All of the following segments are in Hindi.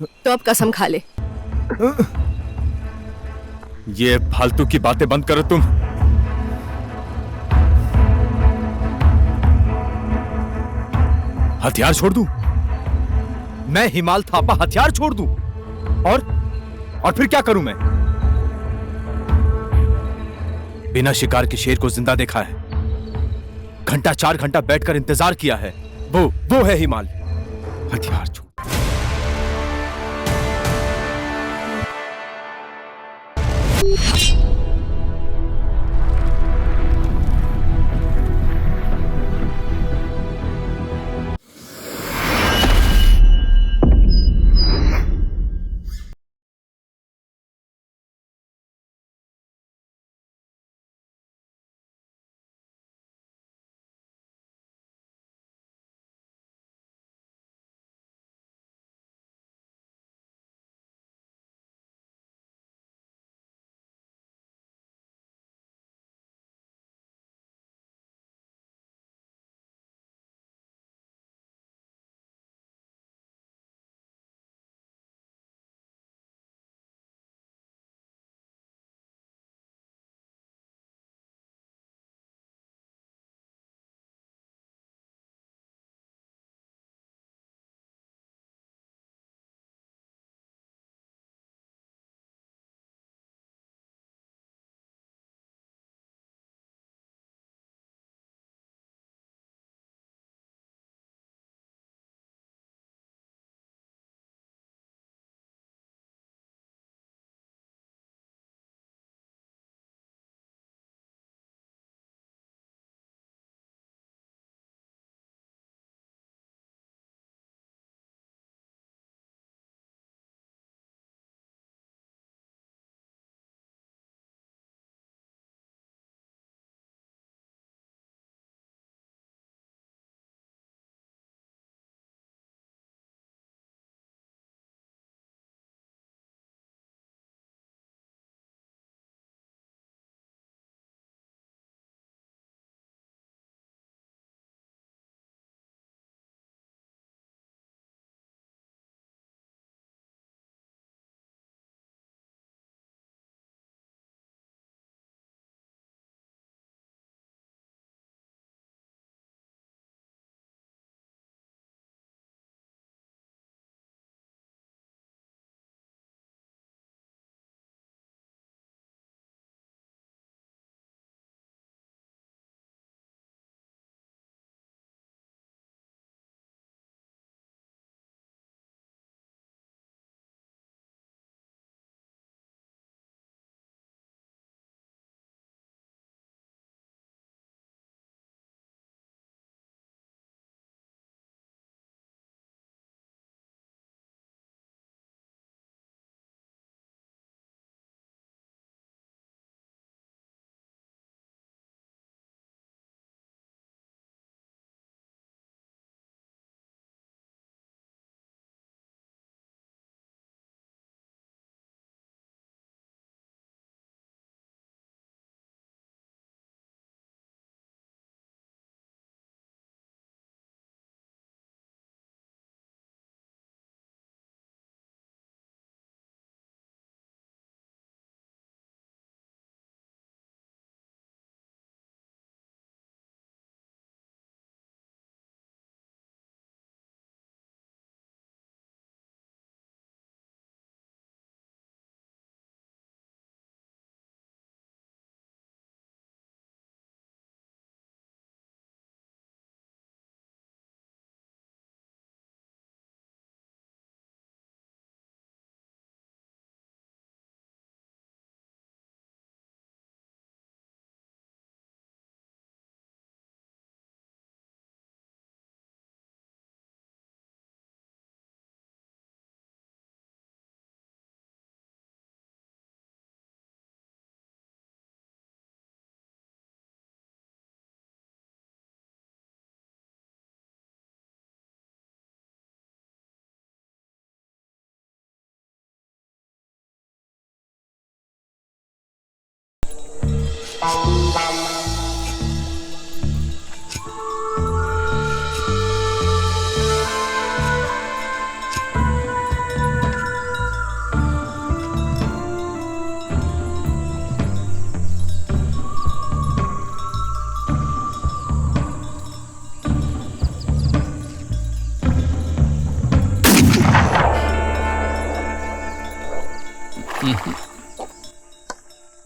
तो अब कसम खा ले। ये फालतू की बातें बंद करो तुम। हथियार छोड़ दूं? मैं हिमाल थापा हथियार छोड़ दूं? और फिर क्या करूं मैं? बिना शिकार के शेर को जिंदा देखा है, घंटा 4 घंटा बैठकर इंतजार किया है। वो है हिमाल। हथियार छोड़।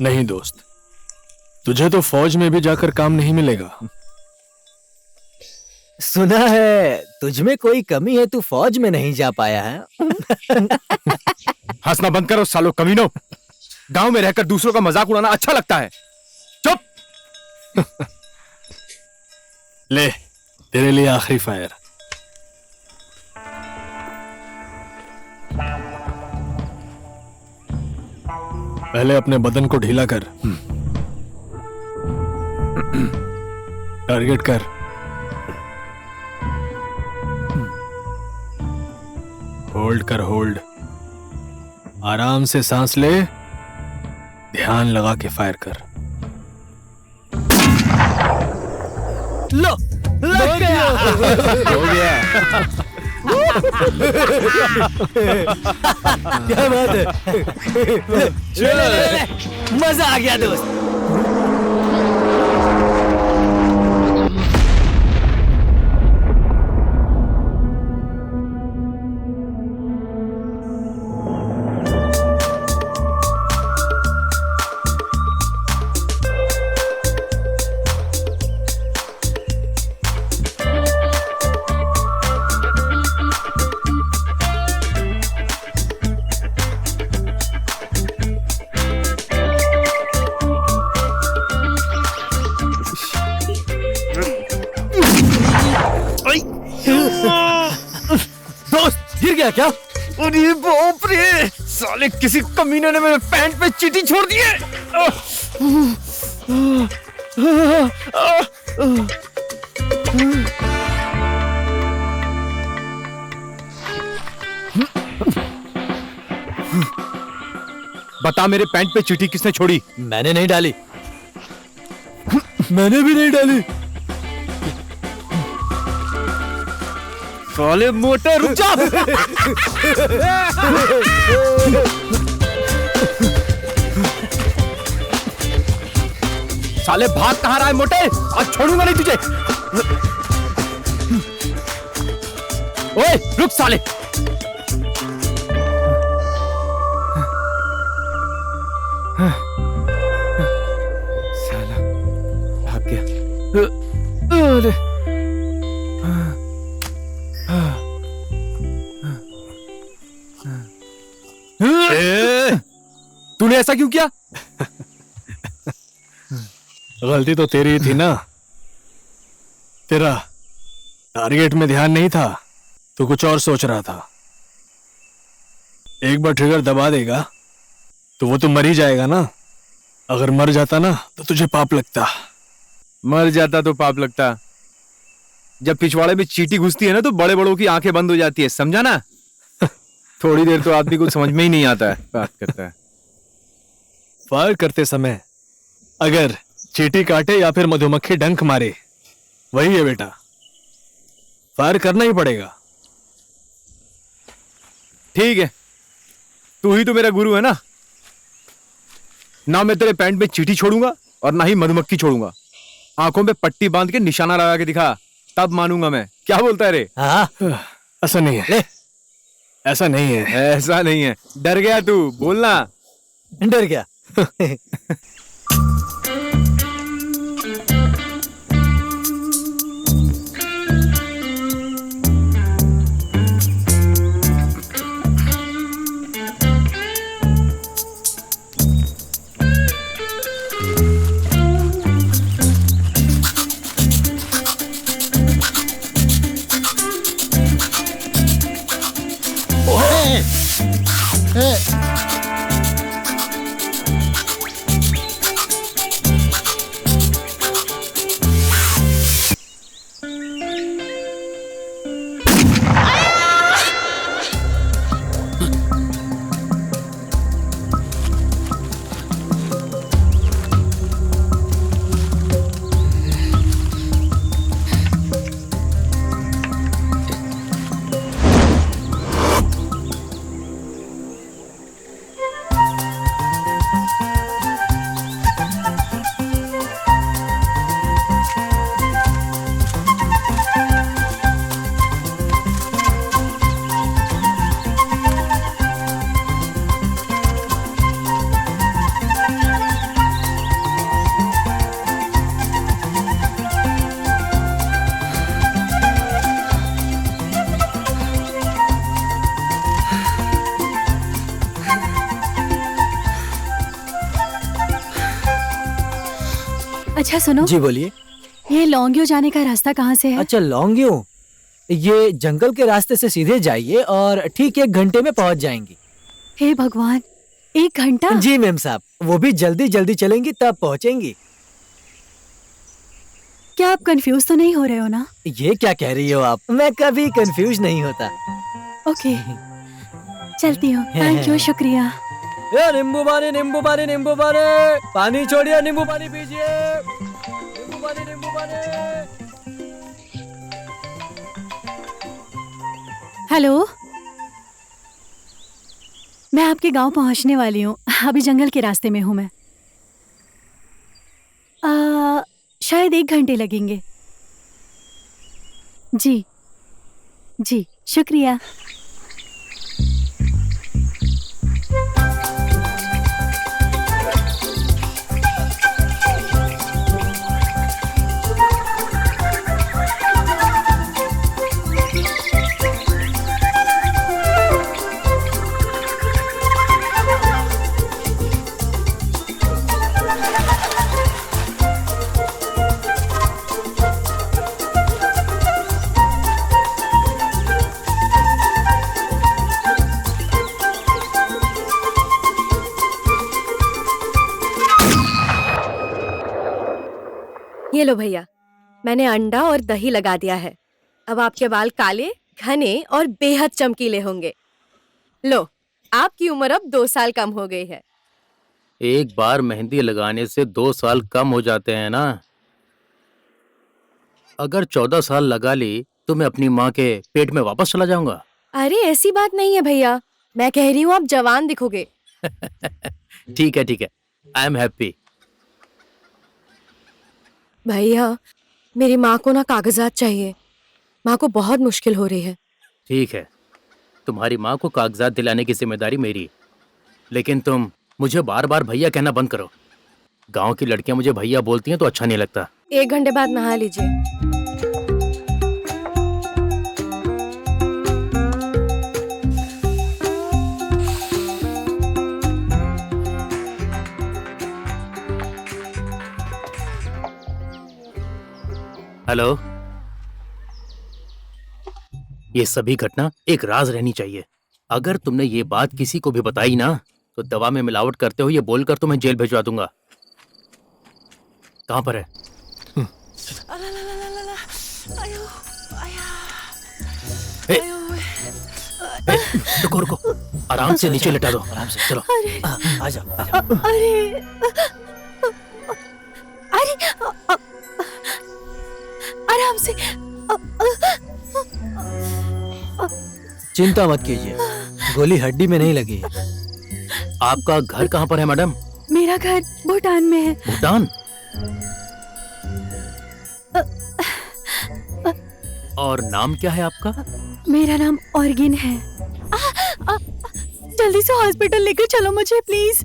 नहीं दोस्त, तुझे तो फौज में भी जाकर काम नहीं मिलेगा। सुना है तुझ में कोई कमी है, तू फौज में नहीं जा पाया है। हंसना बंद करो सालो कमीनो। गांव में रहकर दूसरों का मजाक उड़ाना अच्छा लगता है। चुप। ले, तेरे लिए आखिरी फायर। पहले अपने बदन को ढीला कर, टारगेट कर। होल्ड कर, होल्ड। आराम से सांस ले, ध्यान लगा के फायर कर। लो, लग गया। हो गया। क्या बात है। ले, मजा आ गया दोस्त। दोस्त गिर गया क्या? अरे बाप रे, साले किसी कमीने ने मेरे पैंट पे चींटी छोड़ दी है। बता मेरे पैंट पे चींटी किसने छोड़ी? मैंने नहीं डाली। मैंने भी नहीं डाली। साले मोटे, रुक जा। साले भाग कहाँ रहा है मोटे? आज छोड़ूंगा नहीं तुझे। ओए रुक साले। साला भाग गया। अरे तूने ऐसा क्यों किया? गलती तो तेरी ही थी ना। तेरा टारगेट में ध्यान नहीं था, तो कुछ और सोच रहा था। एक बार ट्रिगर दबा देगा तो वो तो मर ही जाएगा ना। अगर मर जाता ना तो तुझे पाप लगता। मर जाता तो पाप लगता। जब पिछवाड़े में चींटी घुसती है ना तो बड़े बड़ों की आंखें बंद हो जाती है, समझा ना? थोड़ी देर तो आदमी को समझ में ही नहीं आता है, बात करता है। फायर करते समय अगर चींटी काटे या फिर मधुमक्खी डंक मारे, वही है बेटा, फायर करना ही पड़ेगा। ठीक है, तू ही तो मेरा गुरु है ना। ना मैं तेरे पैंट में चींटी छोड़ूंगा और ना ही मधुमक्खी छोड़ूंगा। आंखों पे पट्टी बांध के निशाना लगा के दिखा, तब मानूंगा मैं। क्या बोलता है रे? हाँ, ऐसा नहीं है। ले, ऐसा नहीं है। ऐसा नहीं है। डर गया तू? बोलना। डर गया। अच्छा सुनो, जी बोलिए। ये लौंगियो जाने का रास्ता कहाँ से है? अच्छा लौंगियो, ये जंगल के रास्ते से सीधे जाइए और ठीक 1 घंटे में पहुंच जाएंगी। हे भगवान, 1 घंटा? जी मैम साहब, वो भी जल्दी जल्दी चलेंगी तब पहुंचेंगी। क्या आप कंफ्यूज तो नहीं हो रहे हो ना? ये क्या कह रही हो आप? मैं कभी कंफ्यूज नहीं होता। ओके, चलती हूँ। थैंक यू, शुक्रिया। ए नींबू पानी, नींबू पानी, नींबू पानी, पानी छोड़िए, नींबू पानी पीजिए, नींबू पानी, नींबू पानी। हेलो, मैं आपके गांव पहुंचने वाली हूँ। अभी जंगल के रास्ते में हूँ मैं। शायद 1 घंटे लगेंगे। जी जी, शुक्रिया। ये लो भैया, मैंने अंडा और दही लगा दिया है। अब आपके बाल काले, घने और बेहद चमकीले होंगे। लो, आपकी उम्र अब 2 साल कम हो गई है। एक बार मेहंदी लगाने से 2 साल कम हो जाते हैं ना। अगर 14 साल लगा ली तो मैं अपनी माँ के पेट में वापस चला जाऊंगा। अरे ऐसी बात नहीं है भैया, मैं कह रही हूँ आप जवान दिखोगे। ठीक है ठीक है, आई एम हैप्पी। भैया, मेरी माँ को ना कागजात चाहिए। माँ को बहुत मुश्किल हो रही है। ठीक है, तुम्हारी माँ को कागजात दिलाने की जिम्मेदारी मेरी, लेकिन तुम मुझे बार बार भैया कहना बंद करो। गांव की लड़कियां मुझे भैया बोलती हैं तो अच्छा नहीं लगता। 1 घंटे बाद नहा लीजिए। हेलो, ये सभी घटना एक राज रहनी चाहिए। अगर तुमने ये बात किसी को भी बताई ना तो दवा में मिलावट करते हो ये बोलकर तुम्हें जेल भिजवा दूंगा। कहाँ पर है? ए, ए, रुको रुको, आराम से नीचे लेटा दो। आराम से चलो। आ जाओ। अरे अरे, आराम से। चिंता मत कीजिए, गोली हड्डी में नहीं लगी है। आपका घर कहाँ पर है मैडम? मेरा घर भूटान में है। भूटान? और नाम क्या है आपका? मेरा नाम ऑर्गिन है। जल्दी से हॉस्पिटल लेकर चलो मुझे प्लीज।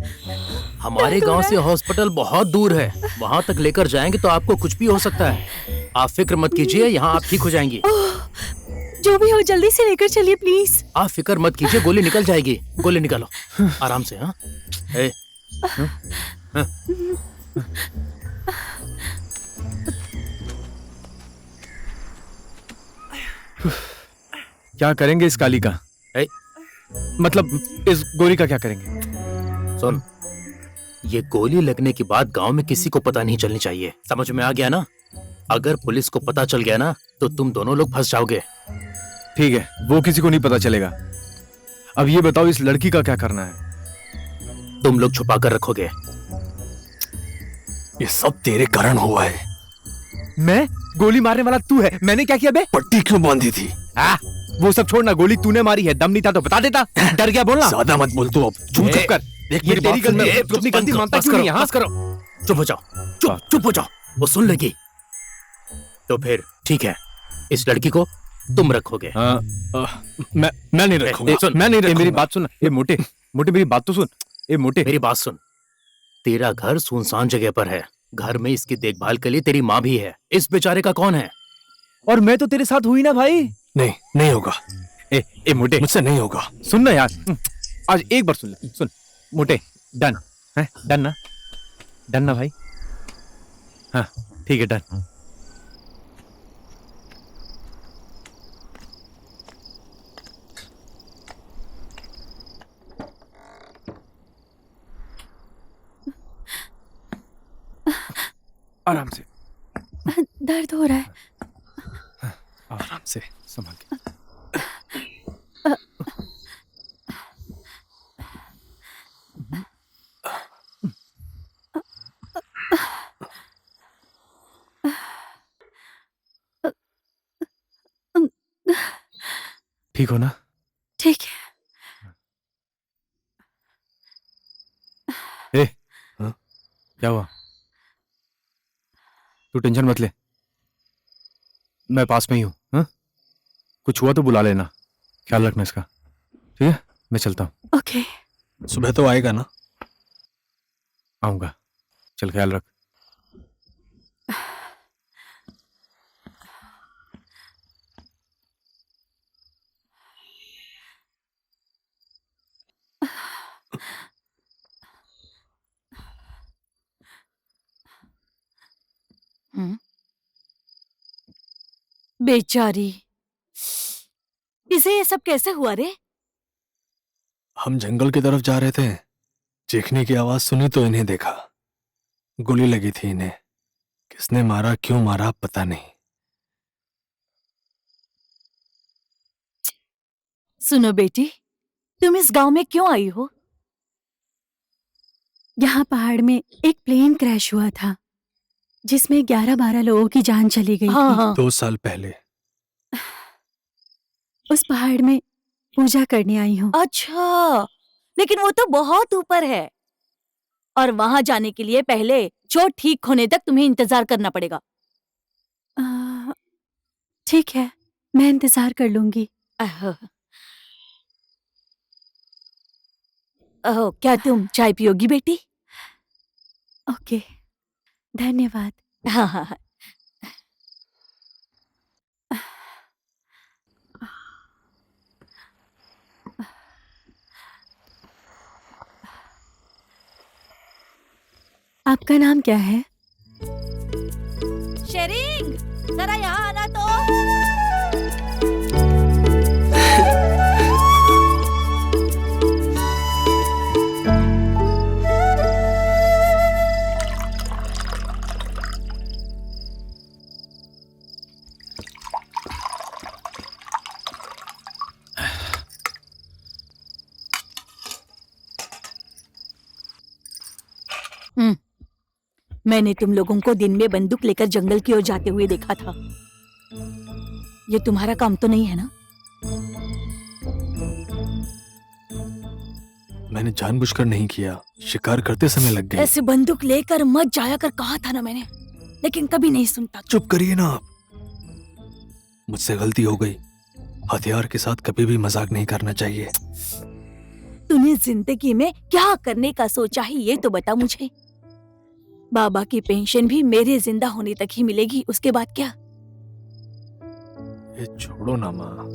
हमारे गांव से हॉस्पिटल बहुत दूर है, वहां तक लेकर जाएंगे तो आपको कुछ भी हो सकता है। आप फिक्र मत कीजिए, यहाँ आप ठीक हो जाएंगी। जो भी हो जल्दी से लेकर चलिए प्लीज। आप फिक्र मत कीजिए, गोली निकल जाएगी। गोली निकालो आराम से। हाँ, क्या करेंगे इस काली का? ए, मतलब इस गोली का क्या करेंगे? सुन, ये गोली लगने के बाद गांव में किसी को पता नहीं चलनी चाहिए। समझ में आ गया ना? अगर पुलिस को पता चल गया ना तो तुम दोनों लोग फंस जाओगे। ठीक है, वो किसी को नहीं पता चलेगा। अब ये बताओ इस लड़की का क्या करना है? तुम लोग छुपा कर रखोगे। ये सब तेरे कारण हुआ है। मैं? गोली मारने वाला तू है, मैंने क्या किया बे? पट्टी क्यों बांधी थी? वो सब छोड़ना, गोली तूने मारी है, दम नहीं था तो बता देता। डर गया बोलना। ज्यादा मत बोल तू अब। चुप कर। ये तेरी गलती है, तू अपनी गलती मानता क्यों नहीं? हाँ करो, चुप हो जाओ, चुप हो जाओ, वो सुन लेगी। तो फिर ठीक है, इस लड़की को तुम रखोगे। मैं नहीं रखूंगा। मैं नहीं रखूंगा। मेरी बात सुन। ये मोटे मेरी बात तो सुन। ये मोटे मेरी बात सुन। तेरा घर सुनसान जगह पर है, घर में इसकी देखभाल के लिए तेरी माँ भी है। इस बेचारे का कौन है? और मैं तो तेरे साथ हुई ना भाई। नहीं होगा। ए मोटे, मुझसे नहीं होगा। सुन ना यार, आज एक बार सुन ले। सुन मोटे, डन है? डन ना भाई? हाँ ठीक है, डन। आराम से, दर्द हो रहा है। आराम से। संभाल के। ठीक हो ना? ठीक है। ए, हाँ? क्या हुआ? तू टेंशन मत ले, मैं पास में ही हूँ। हाँ? कुछ हुआ तो बुला लेना, ख्याल रखना इसका। ठीक है, मैं चलता हूँ। ओके। सुबह तो आएगा ना? आऊंगा, चल ख्याल रख। बेचारी, इसे ये सब कैसे हुआ रे? हम जंगल की तरफ जा रहे थे, चीखने की आवाज सुनी तो इन्हें देखा। गोली लगी थी इन्हें। किसने मारा, क्यों मारा, पता नहीं। सुनो बेटी, तुम इस गांव में क्यों आई हो? यहाँ पहाड़ में एक प्लेन क्रैश हुआ था जिसमें 11-12 लोगों की जान चली गई थी। 2 साल पहले। उस पहाड़ में पूजा करने आई हूँ। अच्छा, लेकिन वो तो बहुत ऊपर है और वहां जाने के लिए पहले चोट ठीक होने तक तुम्हें इंतजार करना पड़ेगा। ठीक है, मैं इंतजार कर लूंगी। क्या तुम चाय पियोगी बेटी? ओके, धन्यवाद। हाँ हाँ हाँ। आपका नाम क्या है? शेरिंग, जरा यहाँ आना तो। मैंने तुम लोगों को दिन में बंदूक लेकर जंगल की ओर जाते हुए देखा था। ये तुम्हारा काम तो नहीं है ना? मैंने जानबूझकर नहीं किया, शिकार करते समय लग गई। ऐसे बंदूक लेकर मत जाया कर कहा था ना मैंने, लेकिन कभी नहीं सुनता। चुप करिए ना आप। मुझसे गलती हो गई। हथियार के साथ कभी भी मजाक नहीं करना चाहिए। तूने जिंदगी में क्या करने का सोचा है ये तो बता मुझे। बाबा की पेंशन भी मेरे जिंदा होने तक ही मिलेगी, उसके बाद क्या? ये छोड़ो ना माँ।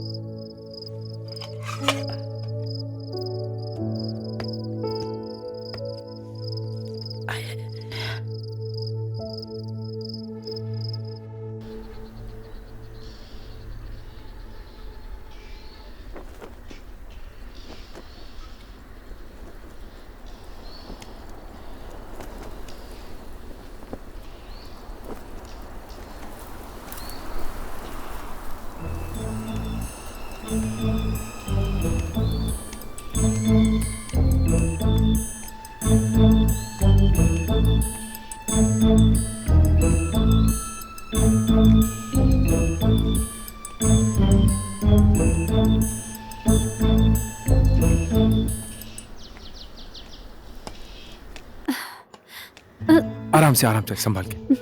आराम से संभाल के।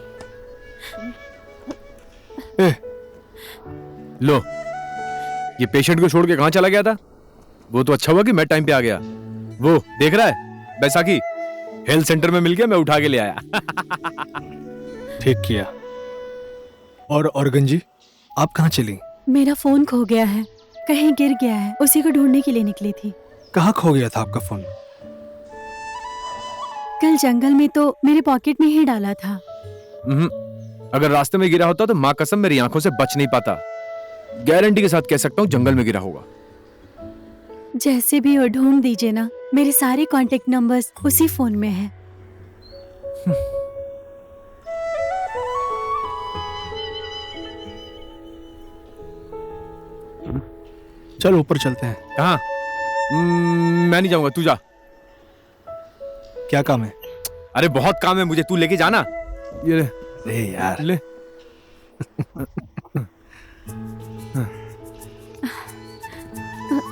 ए, लो, ये पेशेंट को छोड़ के कहां चला गया था? वो तो अच्छा हुआ कि मैं टाइम पे आ गया। वो देख रहा है, बैसाखी हेल्थ सेंटर में मिल गया, मैं उठा के ले आया। ठीक किया। और गंजी, आप कहाँ चली? मेरा फोन खो गया है, कहीं गिर गया है, उसी को ढूंढने के लिए निकली थी। कहाँ खो गया था आपका फोन? कल जंगल में तो मेरे पॉकेट में ही डाला था। अगर रास्ते में गिरा होता तो माँ कसम मेरी आंखों से बच नहीं पाता। गारंटी के साथ कह सकता हूँ जंगल में गिरा होगा। जैसे भी हो ढूंढ दीजिए ना, मेरे सारे कांटेक्ट नंबर्स उसी फोन में हैं। चल ऊपर चलते हैं। कहाँ? मैं नहीं जाऊंगा, तू जा। क्या काम है? अरे बहुत काम है मुझे, तू लेके जाना। ये ले, अरे यार ले।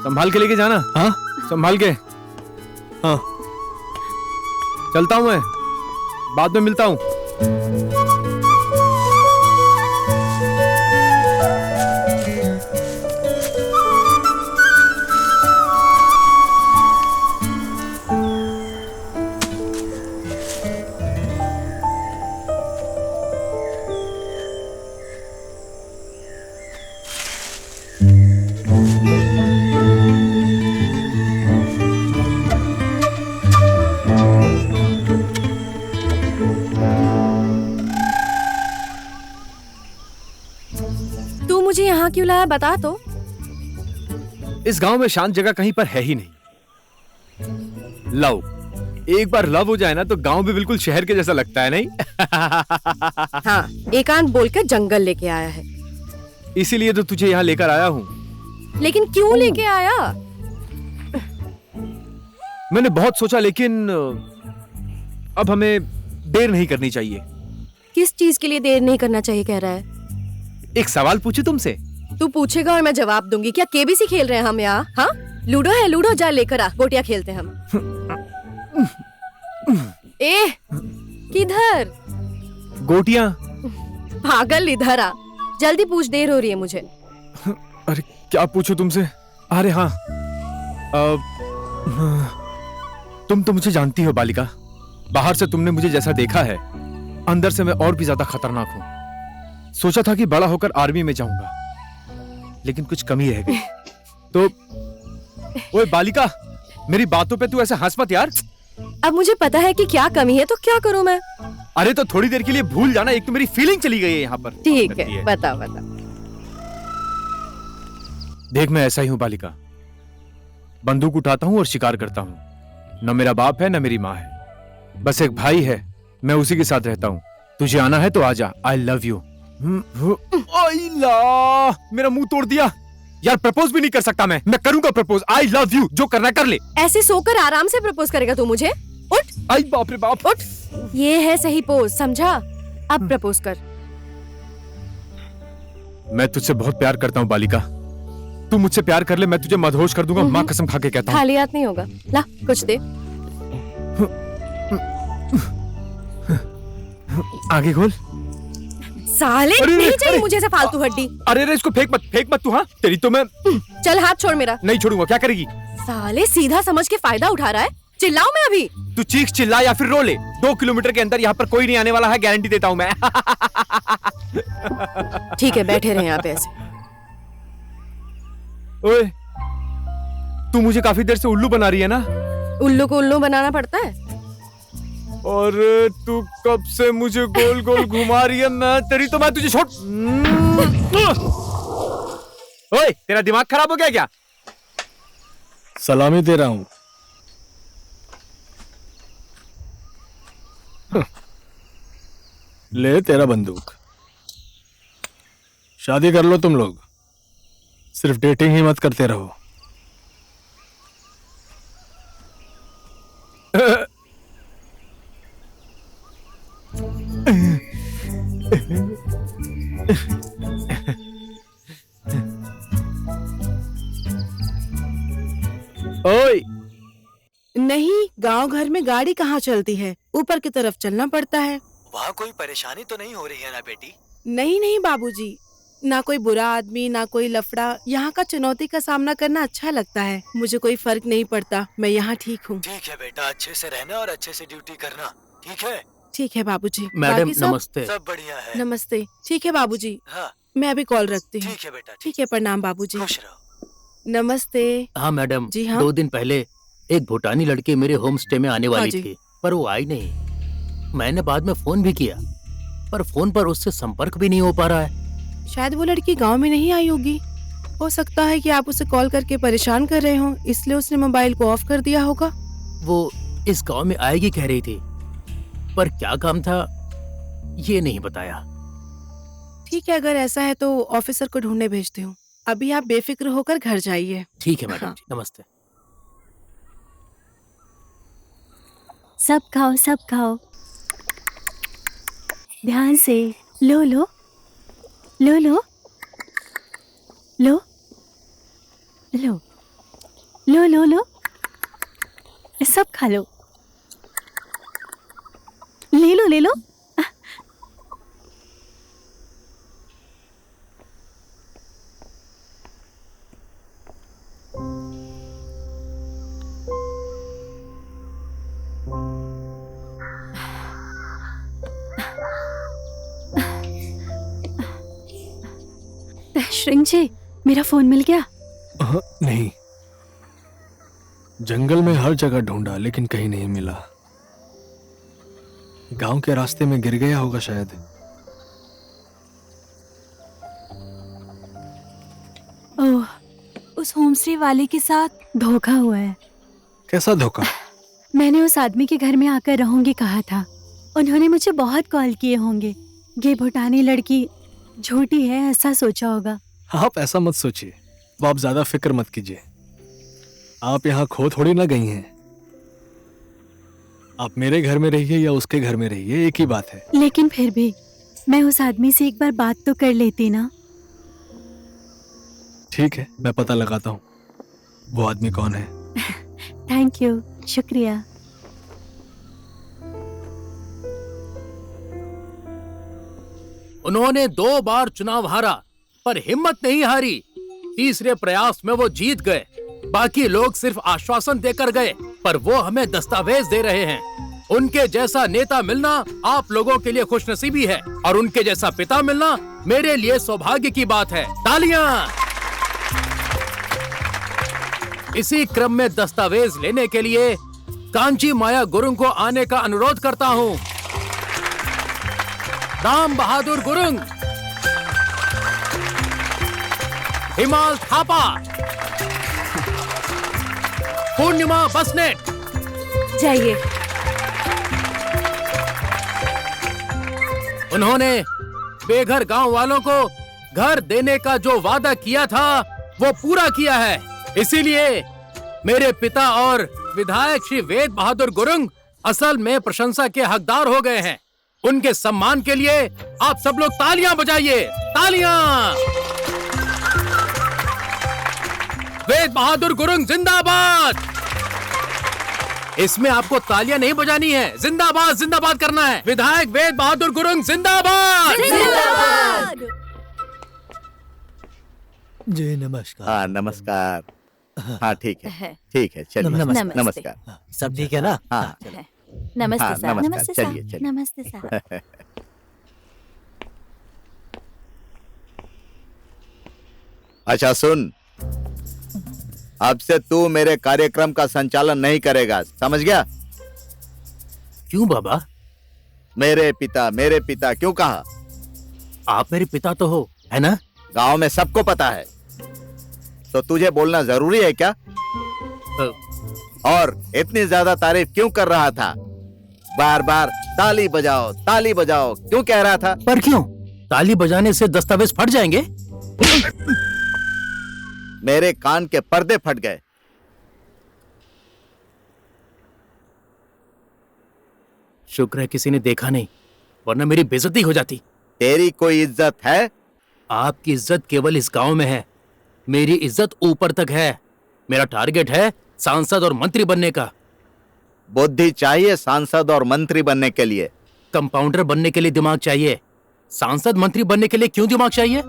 संभाल के लेके जाना। हाँ संभाल के। हाँ चलता हूँ मैं, बाद में मिलता हूँ। तू मुझे यहाँ क्यों लाया, बता तो। इस गांव में शांत जगह कहीं पर है ही नहीं। लव, एक बार लव हो जाए ना तो गांव भी बिल्कुल शहर के जैसा लगता है, नहीं? हाँ, एकांत बोलकर जंगल लेके आया है। इसीलिए तो तुझे यहाँ लेकर आया हूँ। लेकिन क्यों लेके आया? मैंने बहुत सोचा, लेकिन अब हमें देर नहीं करनी चाहिए। किस चीज के लिए देर नहीं करना चाहिए कह रहा है? एक सवाल पूछूं तुमसे? तू पूछेगा और मैं जवाब दूंगी। क्या केबीसी खेल रहे हैं हम यहाँ? हाँ, लूडो है, लूडो जा लेकर आ, गोटियां खेलते हैं हम। ए, किधर? गोटियां? पागल, इधर आ, जल्दी पूछ, देर हो रही है मुझे। अरे क्या पूछूं तुमसे? अरे हाँ, तुम तो मुझे जानती हो बालिका। बाहर से तुमने मुझे जैसा देखा है, अंदर से मैं और भी ज्यादा खतरनाक हूँ। सोचा था कि बड़ा होकर आर्मी में जाऊंगा, लेकिन कुछ कमी रह गई। तो ओए बालिका, मेरी बातों पे तू ऐसे हंस मत यार। अब मुझे पता है कि क्या कमी है, तो क्या करूं मैं? अरे तो थोड़ी देर के लिए भूल जाना, एक तो मेरी फीलिंग चली गई है यहाँ पर। ठीक है, बता बता। देख, मैं ऐसा ही हूँ बालिका। बंदूक उठाता हूँ और शिकार करता हूँ। न मेरा बाप है न मेरी माँ है, बस एक भाई है, मैं उसी के साथ रहता हूँ। तुझे आना है तो आजा, आई लव यू। मेरा मुंह तोड़ दिया यार, प्रपोज भी नहीं कर सकता मैं करूंगा प्रपोज। आई लव यू, जो करना कर ले। ऐसे सोकर आराम से प्रपोज करेगा तू मुझे? उठ। आई बाप रे बाप, उठ। ये है सही पोज, समझा? अब प्रपोज कर। मैं तुझसे बहुत प्यार करता हूँ बालिका, तू मुझसे प्यार कर ले, मैं तुझे मदहोश कर दूंगा। माँ कसम खा के कहता हूँ। खाली हाथ नहीं होगा, ला कुछ दे। आगे खोल। साले, नहीं चाहिए मुझे ऐसा फालतू हड्डी। अरे इसको फेंक मत तू। हाँ तेरी तो मैं। चल हाथ छोड़ मेरा। नहीं छोड़ूंगा। क्या करेगी? साले सीधा समझ के फायदा उठा रहा है। चिल्लाऊं मैं अभी? तू चीख चिल्ला या फिर रो ले, 2 किलोमीटर के अंदर यहाँ पर कोई नहीं आने वाला है, गारंटी देता हूँ मैं। ठीक है, बैठे रहे यहाँ पे ऐसे। ओए, तू मुझे काफी देर से उल्लू बना रही है ना? उल्लू को उल्लू बनाना पड़ता है। और तू कब से मुझे गोल गोल घुमा रही है? मैं तुझे छोड़। ओए, तेरा दिमाग खराब हो गया क्या? सलामी दे रहा हूं। ले तेरा बंदूक। शादी कर लो तुम लोग, सिर्फ डेटिंग ही मत करते रहो। ओए, नहीं, गांव घर में गाड़ी कहाँ चलती है, ऊपर की तरफ चलना पड़ता है। वहाँ कोई परेशानी तो नहीं हो रही है ना बेटी? नहीं नहीं बाबूजी, ना कोई बुरा आदमी ना कोई लफड़ा। यहाँ का चुनौती का सामना करना अच्छा लगता है। मुझे कोई फर्क नहीं पड़ता, मैं यहाँ ठीक हूँ। ठीक है बेटा, अच्छे से रहना और अच्छे से ड्यूटी करना, ठीक है? ठीक है बाबूजी। मैडम बाकी सब? नमस्ते। सब बढ़िया है। नमस्ते। ठीक है बाबूजी, हाँ मैं अभी कॉल रखती हूँ। ठीक है बेटा, ठीक है, प्रणाम बाबूजी। खुश रहो। नमस्ते। हाँ मैडम, जी हाँ। 2 दिन पहले एक भूटानी लड़की मेरे होम स्टे में आने वाली जी। थी, पर वो आई नहीं। मैंने बाद में फोन भी किया, पर फोन पर उससे संपर्क भी नहीं हो पा रहा है। शायद वो लड़की गांव में नहीं आई होगी। हो सकता है कि आप उसे कॉल करके परेशान कर रहे हो, इसलिए उसने मोबाइल को ऑफ कर दिया होगा। वो इस गांव में आएगी कह रही थी, पर क्या काम था ये नहीं बताया। ठीक है, अगर ऐसा है तो ऑफिसर को ढूंढने भेजती हूँ। अभी आप बेफिक्र होकर घर जाइए। ठीक है मैडम हाँ। जी, नमस्ते। सब खाओ, सब खाओ, ध्यान से। लो लो लो लो लो लो लो लो लो, सब खा लो। ले लो ले लो। श्रिंग जी, मेरा फोन मिल गया? नहीं, जंगल में हर जगह ढूंढा लेकिन कहीं नहीं मिला। गांव के रास्ते में गिर गया होगा शायद। ओह, उस होमस्टे वाले के साथ धोखा हुआ है। कैसा धोखा? मैंने उस आदमी के घर में आकर रहूंगी कहा था। उन्होंने मुझे बहुत कॉल किए होंगे। ये भूटानी लड़की झूठी है ऐसा सोचा होगा। आप ऐसा मत सोचिए, वो आप ज्यादा फिक्र मत कीजिए। आप यहाँ खो थोड़ी ना गई हैं। आप मेरे घर में रहिए या उसके घर में रहिए, एक ही बात है। लेकिन फिर भी मैं उस आदमी से एक बार बात तो कर लेती ना। ठीक है, मैं पता लगाता हूँ वो आदमी कौन है। थैंक यू, शुक्रिया। उन्होंने 2 बार चुनाव हारा पर हिम्मत नहीं हारी। तीसरे प्रयास में वो जीत गए। बाकी लोग सिर्फ आश्वासन देकर गए, पर वो हमें दस्तावेज दे रहे हैं। उनके जैसा नेता मिलना आप लोगों के लिए खुशनसीबी है और उनके जैसा पिता मिलना मेरे लिए सौभाग्य की बात है। तालियां! इसी क्रम में दस्तावेज लेने के लिए कांची माया गुरुंग को आने का अनुरोध करता हूँ। राम बहादुर गुरुंग, हिमाल थापा, पूर्णिमा बसनेट। जाइए। उन्होंने बेघर गांव वालों को घर देने का जो वादा किया था वो पूरा किया है। इसीलिए मेरे पिता और विधायक श्री वेद बहादुर गुरुंग असल में प्रशंसा के हकदार हो गए हैं। उनके सम्मान के लिए आप सब लोग तालियां बजाइए, तालियां! वेद बहादुर गुरुंग जिंदाबाद! इसमें आपको तालियां नहीं बजानी है, जिंदाबाद जिंदाबाद करना है। विधायक वेद बहादुर गुरुंग जिंदाबाद! जिंदाबाद! जी नमस्कार। हाँ नमस्कार। हाँ ठीक है, ठीक है, चलिए। नमस्ते। नमस्कार। सब ठीक है ना? हाँ नमस्ते हाँ, साहब। नमस्कार, नमस्ते चलिए, साहब। चलिए। नमस्ते साहब। अच्छा सुन, अब से तू मेरे कार्यक्रम का संचालन नहीं करेगा, समझ गया? क्यों बाबा? मेरे पिता क्यों कहा? आप मेरे पिता तो हो, है ना? गांव में सबको पता है, तो तुझे बोलना जरूरी है क्या? और इतनी ज्यादा तारीफ क्यों कर रहा था? बार बार ताली बजाओ क्यों कह रहा था? पर क्यों? ताली बजाने से दस्तावेज फट जाएंगे? मेरे कान के पर्दे फट गए। शुक्र है किसी ने देखा नहीं, वरना मेरी बेइज्जती हो जाती। तेरी कोई इज्जत है? आपकी इज्जत केवल इस गांव में है, मेरी इज्जत ऊपर तक है। मेरा टारगेट है सांसद और मंत्री बनने का। बुद्धि चाहिए सांसद और मंत्री बनने के लिए। कंपाउंडर बनने के लिए दिमाग चाहिए, सांसद मंत्री बनने के लिए क्यों दिमाग चाहिए?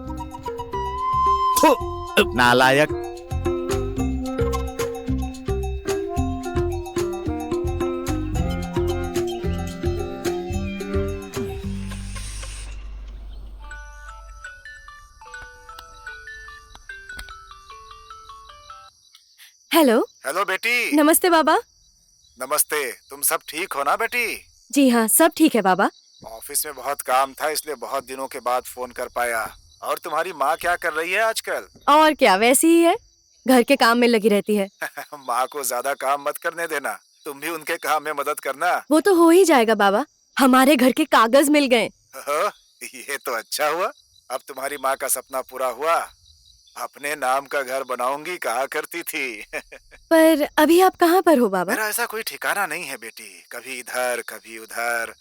नालायक। हेलो। हेलो बेटी। नमस्ते बाबा। नमस्ते। तुम सब ठीक हो ना बेटी? जी हाँ, सब ठीक है बाबा। ऑफिस में बहुत काम था इसलिए बहुत दिनों के बाद फोन कर पाया। और तुम्हारी माँ क्या कर रही है आजकल? और क्या, वैसी ही है, घर के काम में लगी रहती है। माँ को ज्यादा काम मत करने देना, तुम भी उनके काम में मदद करना। वो तो हो ही जाएगा बाबा, हमारे घर के कागज मिल गए। ये तो अच्छा हुआ, अब तुम्हारी माँ का सपना पूरा हुआ। अपने नाम का घर बनाऊंगी कहा करती थी। पर अभी आप कहाँ पर हो बाबा? मेरा ऐसा कोई ठिकाना नहीं है बेटी, कभी इधर कभी उधर।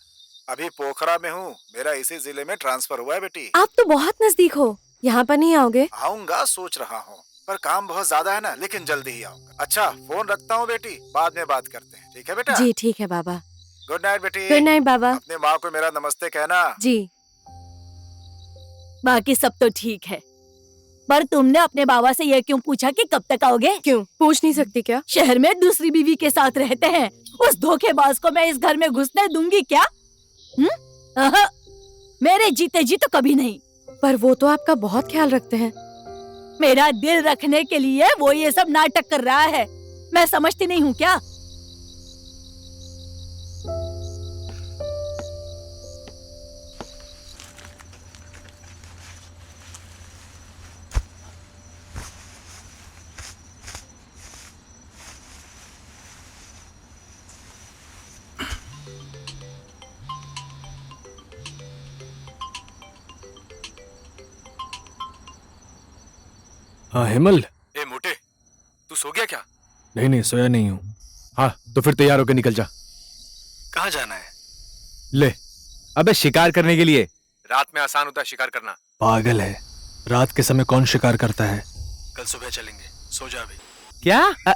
अभी पोखरा में हूँ, मेरा इसी जिले में ट्रांसफर हुआ है बेटी। आप तो बहुत नजदीक हो, यहाँ पर नहीं आओगे? आऊंगा सोच रहा हूँ, पर काम बहुत ज्यादा है ना, लेकिन जल्दी ही आऊंगा। अच्छा फोन रखता हूँ बेटी, बाद में बात करते हैं, ठीक है बेटा? जी ठीक है बाबा। गुड नाइट बेटी। गुड नाइट बाबा। अपने माँ को मेरा नमस्ते कहना। जी। बाकी सब तो ठीक है, पर तुमने अपने बाबा से यह क्यों पूछा कि कब तक आओगे? क्यों पूछ नहीं सकती क्या? शहर में दूसरी बीवी के साथ रहते हैं, उस धोखेबाज को मैं इस घर में घुसने दूंगी क्या? अहा, मेरे जीते जी तो कभी नहीं। पर वो तो आपका बहुत ख्याल रखते हैं। मेरा दिल रखने के लिए वो ये सब नाटक कर रहा है, मैं समझती नहीं हूँ क्या? हाँ हेमल। ए मोटे, तू सो गया क्या? नहीं नहीं, सोया नहीं हूँ। हाँ तो फिर तैयार होकर निकल जा। कहाँ जाना है? ले, अबे शिकार करने के लिए। रात में आसान होता है शिकार करना। पागल है, रात के समय कौन शिकार करता है? कल सुबह चलेंगे, सो जा अभी। क्या?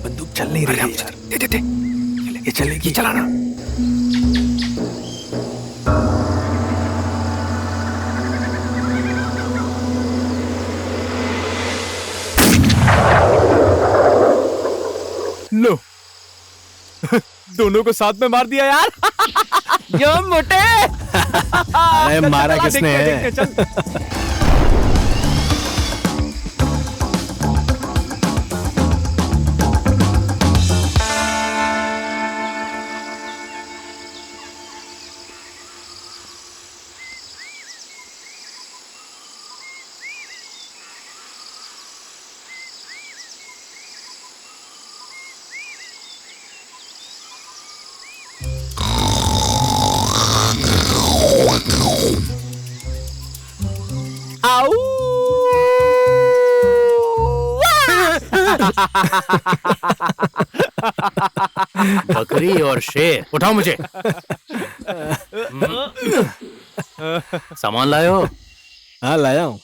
बंदूक चल नहीं रही है यार। दे ये चलेगी, चलाना। लो दोनों को साथ में मार दिया यार। यो मोटे। अरे मारा किसने है? देखते, चल। बकरी और शेर, उठाओ मुझे। सामान लाए हो? हाँ लाया हूँ।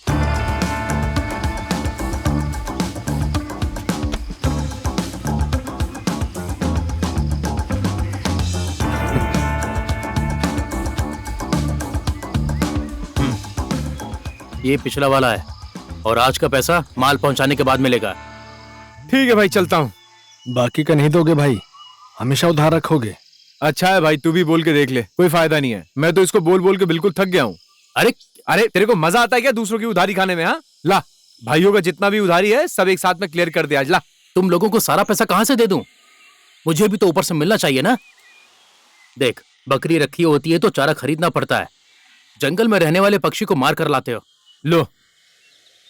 ये पिछला वाला है और आज का पैसा माल पहुंचाने के बाद मिलेगा। ठीक है भाई, चलता हूँ। बाकी का नहीं दोगे भाई? हमेशा उधार रखोगे? अच्छा है भाई, तू भी बोल के देख ले, कोई फायदा नहीं है। मैं तो इसको बोल बोल के बिल्कुल थक गया हूँ। अरे अरे तेरे को मजा आता है क्या दूसरों की उधारी खाने में? हाँ ला, भाइयों का जितना भी उधारी है सब एक साथ में क्लियर कर दे आज। ला। तुम लोगों को सारा पैसा कहां से दे दूं? मुझे भी तो ऊपर से मिलना चाहिए ना। देख, बकरी रखी होती है तो चारा खरीदना पड़ता है, जंगल में रहने वाले पक्षी को मार कर लाते हो। लो,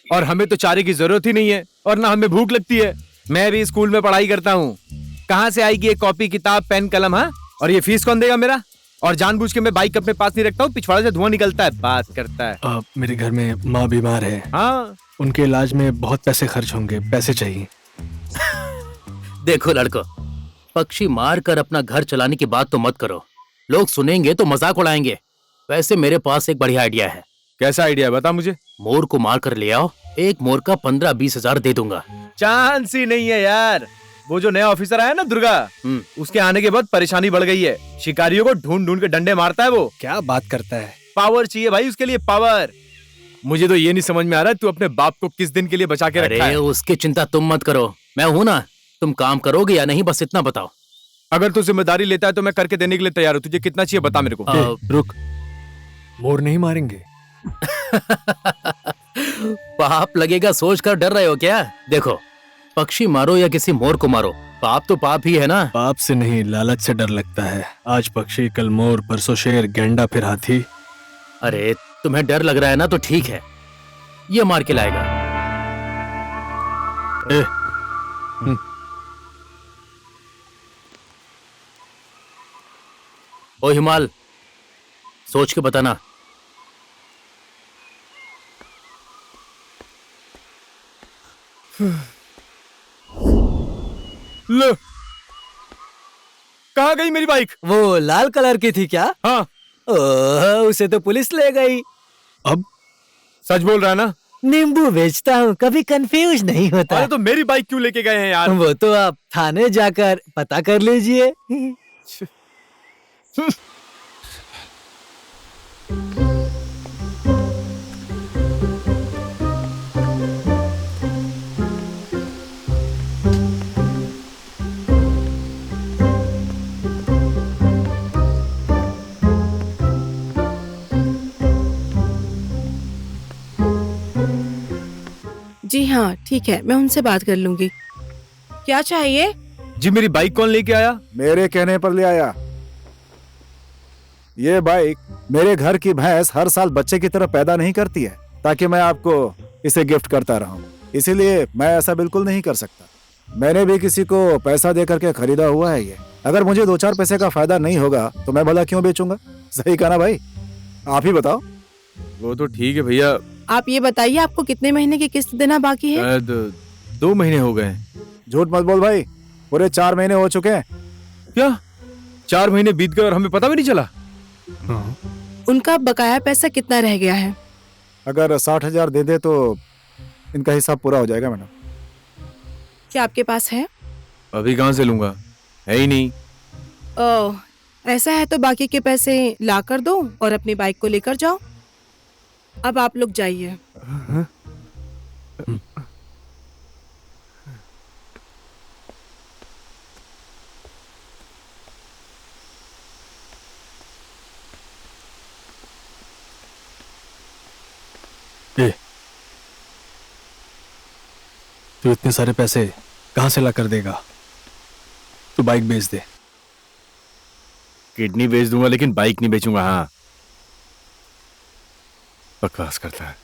और हमें तो चारे की जरूरत ही नहीं है और ना हमें भूख लगती है। मैं भी स्कूल में पढ़ाई करता हूँ। कहाँ से आएगी ये कॉपी किताब पेन कलम? हाँ, और ये फीस कौन देगा मेरा? और जानबूझ के मैं बाइक अपने पास नहीं रखता हूँ, पिछवाड़े से धुआं निकलता है। बात करता है। मेरे घर में माँ बीमार है। हाँ, उनके इलाज में बहुत पैसे खर्च होंगे, पैसे चाहिए। देखो लड़को, पक्षी मार कर अपना घर चलाने की बात तो मत करो, लोग सुनेंगे तो मजाक उड़ाएंगे। वैसे मेरे पास एक बढ़िया आइडिया है। कैसा आइडिया है बता मुझे। मोर को मार कर ले आओ, एक मोर का 15-20 हजार दे दूंगा। चांस ही नहीं है यार। वो जो नया ऑफिसर आया ना दुर्गा, उसके आने के बाद परेशानी बढ़ गई है। शिकारियों को ढूंढ ढूंढ के डंडे मारता है वो। क्या बात करता है? पावर चाहिए भाई उसके लिए, पावर। मुझे तो ये नहीं समझ में आ रहा तू अपने बाप को किस दिन के लिए बचा के रखा है। उसकी चिंता तुम मत करो, मैं हूं ना। तुम काम करोगे या नहीं, बस इतना बताओ। अगर तू जिम्मेदारी लेता है तो मैं करके देने के लिए तैयार हूँ। तुझे कितना चाहिए बता मेरे को। रुक, मोर नहीं मारेंगे। पाप लगेगा सोच कर डर रहे हो क्या? देखो, पक्षी मारो या किसी मोर को मारो, पाप तो पाप ही है ना। पाप से नहीं, लालच से डर लगता है। आज पक्षी, कल मोर, परसों शेर, गेंडा, फिर हाथी। अरे तुम्हें डर लग रहा है ना, तो ठीक है, ये मार के लाएगा। ओ हिमाल, सोच के बताना। लो, कहाँ गई मेरी बाइक? वो लाल कलर की थी क्या? हाँ। ओह, उसे तो पुलिस ले गई। अब सच बोल रहा है ना? नींबू बेचता हूँ, कभी कंफ्यूज नहीं होता। अरे तो मेरी बाइक क्यों लेके गए हैं यार? वो तो आप थाने जाकर पता कर लीजिए। जी हाँ, ठीक है, मैं उनसे बात कर लूंगी। क्या चाहिए? जी मेरी बाइक कौन लेके आया? मेरे कहने पर ले आया। ये बाइक मेरे घर की भैंस हर साल बच्चे की तरह पैदा नहीं करती है, ताकि मैं आपको इसे गिफ्ट करता रहूं। इसीलिए मैं ऐसा बिल्कुल नहीं कर सकता। मैंने भी किसी को पैसा दे करके खरीदा हुआ है ये। अगर मुझे 2-4 पैसे का फायदा नहीं होगा तो मैं भला क्यों बेचूंगा? सही कहा ना भाई? आप ही बताओ। वो तो ठीक है भैया। आप ये बताइए, आपको कितने महीने की किस्त देना बाकी है? 2 महीने हो गए। झूठ मत बोल भाई, पूरे 4 महीने हो चुके हैं। क्या 4 महीने बीत गए और हमें पता भी नहीं चला? उनका बकाया पैसा कितना रह गया है? अगर 60,000 दे दे तो इनका हिसाब पूरा हो जाएगा मैडम। क्या आपके पास है? अभी कहाँ से लूंगा, है ही नहीं। ओह, ऐसा है तो बाकी के पैसे ला कर दो और अपनी बाइक को लेकर जाओ। अब आप लोग जाइए। तू इतने सारे पैसे कहाँ से ला कर देगा? तू बाइक बेच दे। किडनी बेच दूंगा लेकिन बाइक नहीं बेचूंगा। हाँ, बकवास करता है।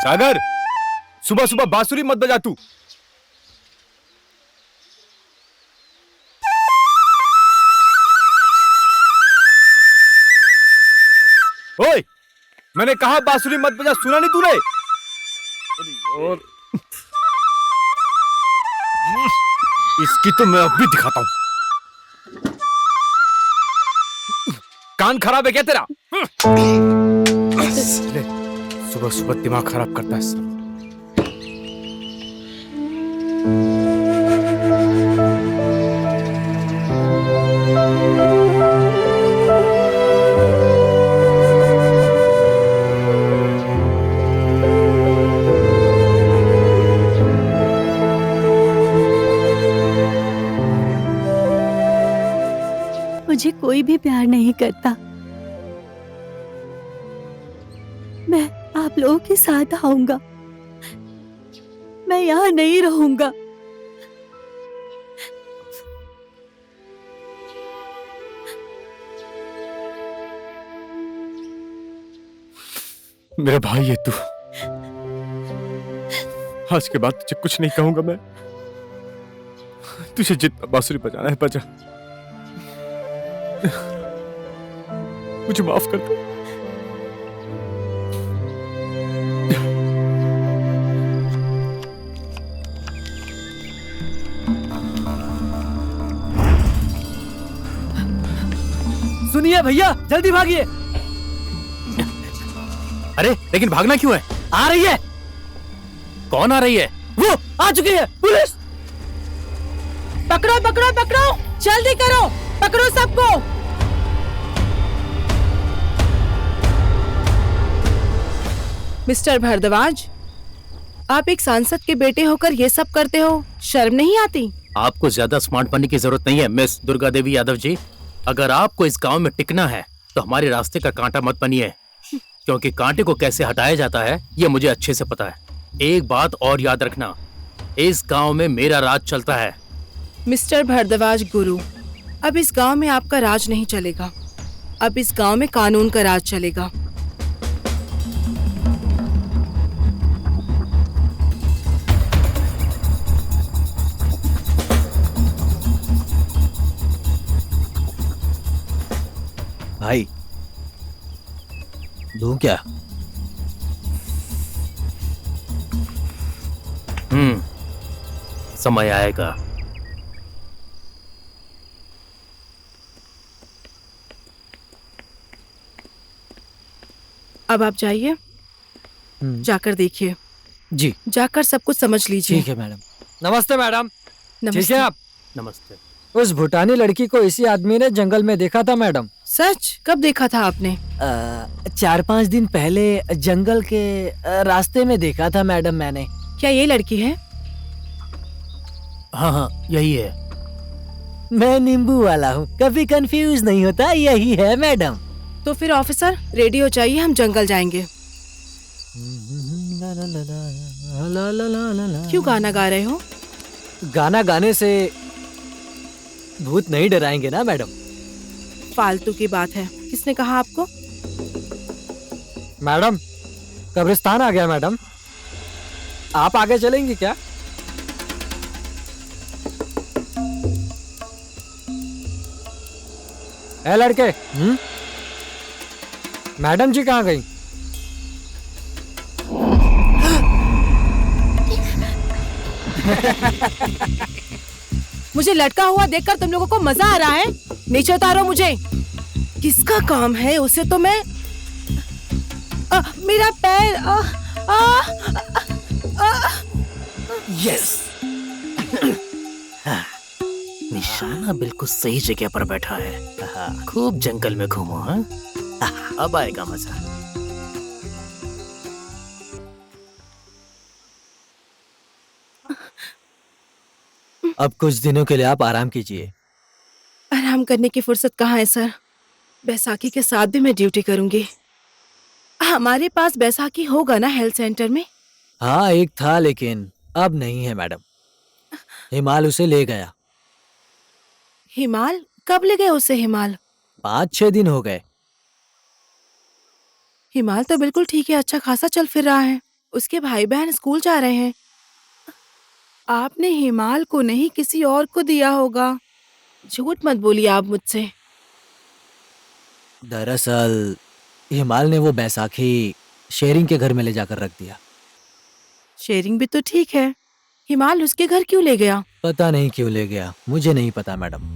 सागर, सुबह सुबह बांसुरी मत बजा तू। ओए, मैंने कहा बांसुरी मत बजा, सुना नहीं तूने? और इसकी तो मैं अब भी दिखाता हूं। कान खराब है क्या तेरा? सुबह सुबह दिमाग खराब करता है सब। कोई भी प्यार नहीं करता। मैं आप लोगों के साथ आऊंगा, मैं यहाँ नहीं रहूंगा। मेरा भाई है तू। आज के बाद तुझे कुछ नहीं कहूंगा मैं। तुझे जितना बांसुरी बजाना है बजा। मुझे माफ कर दो। सुनिए भैया, जल्दी भागिए। अरे लेकिन भागना क्यों है? आ रही है। कौन आ रही है? वो आ चुकी है, पुलिस। पकड़ो पकड़ो पकड़ो, जल्दी करो, पकड़ो सबको। मिस्टर भारद्वाज, आप एक सांसद के बेटे होकर ये सब करते हो, शर्म नहीं आती? आपको ज्यादा स्मार्ट बनने की जरूरत नहीं है मिस दुर्गा देवी यादव जी। अगर आपको इस गांव में टिकना है तो हमारे रास्ते का कांटा मत बनिए, क्योंकि कांटे को कैसे हटाया जाता है ये मुझे अच्छे से पता है। एक बात और याद रखना, इस गांव में मेरा राज चलता है। मिस्टर भारद्वाज गुरु, अब इस गांव में आपका राज नहीं चलेगा, अब इस गांव में कानून का राज चलेगा। भाई दूं क्या? समय आएगा। अब आप जाइए, जाकर देखिए, जी जाकर सब कुछ समझ लीजिए। ठीक है मैडम। नमस्ते मैडम। ठीक नमस्ते। है आप? नमस्ते। उस भूटानी लड़की को इसी आदमी ने जंगल में देखा था मैडम। सच? कब देखा था आपने? 4-5 दिन पहले जंगल के रास्ते में देखा था मैडम मैंने। क्या ये लड़की है? हाँ हाँ यही है। मैं नींबू वाला हूँ, कभी कंफ्यूज नहीं होता, यही है मैडम। तो फिर ऑफिसर रेडी हो जाइए, हम जंगल जाएंगे। क्यों गाना गा रहे हो? गाना गाने से भूत नहीं डराएंगे ना मैडम। फालतू की बात है, किसने कहा आपको? मैडम कब्रिस्तान आ गया मैडम, आप आगे चलेंगी क्या? ए लड़के, मैडम जी कहाँ गई? मुझे लटका हुआ देखकर तुम लोगों को मजा आ रहा है? नीचे उतारो मुझे। किसका काम है उसे तो मैं मेरा पैर यस। निशाना बिल्कुल सही जगह पर बैठा है। खूब जंगल में घूमो। हाँ अब आएगा मजा। अब कुछ दिनों के लिए आप आराम कीजिए। आराम करने की फुर्सत कहाँ है सर? बैसाखी के साथ भी मैं ड्यूटी करूंगी। हमारे पास बैसाखी होगा ना हेल्थ सेंटर में? हाँ एक था, लेकिन अब नहीं है मैडम। हिमाल उसे ले गया। हिमाल? कब ले गए उसे हिमाल? 5-6 दिन हो गए। हिमाल तो बिल्कुल ठीक है, अच्छा खासा चल फिर रहा है। उसके भाई बहन स्कूल जा रहे हैं। आपने हिमाल को नहीं किसी और को दिया होगा। झूठ मत बोलिए आप मुझसे। दरअसल हिमाल ने वो बैसाखी शेरिंग के घर में ले जाकर रख दिया। शेरिंग भी तो ठीक है, हिमाल उसके घर क्यों ले गया? पता नहीं क्यों ले गया, मुझे नहीं पता मैडम।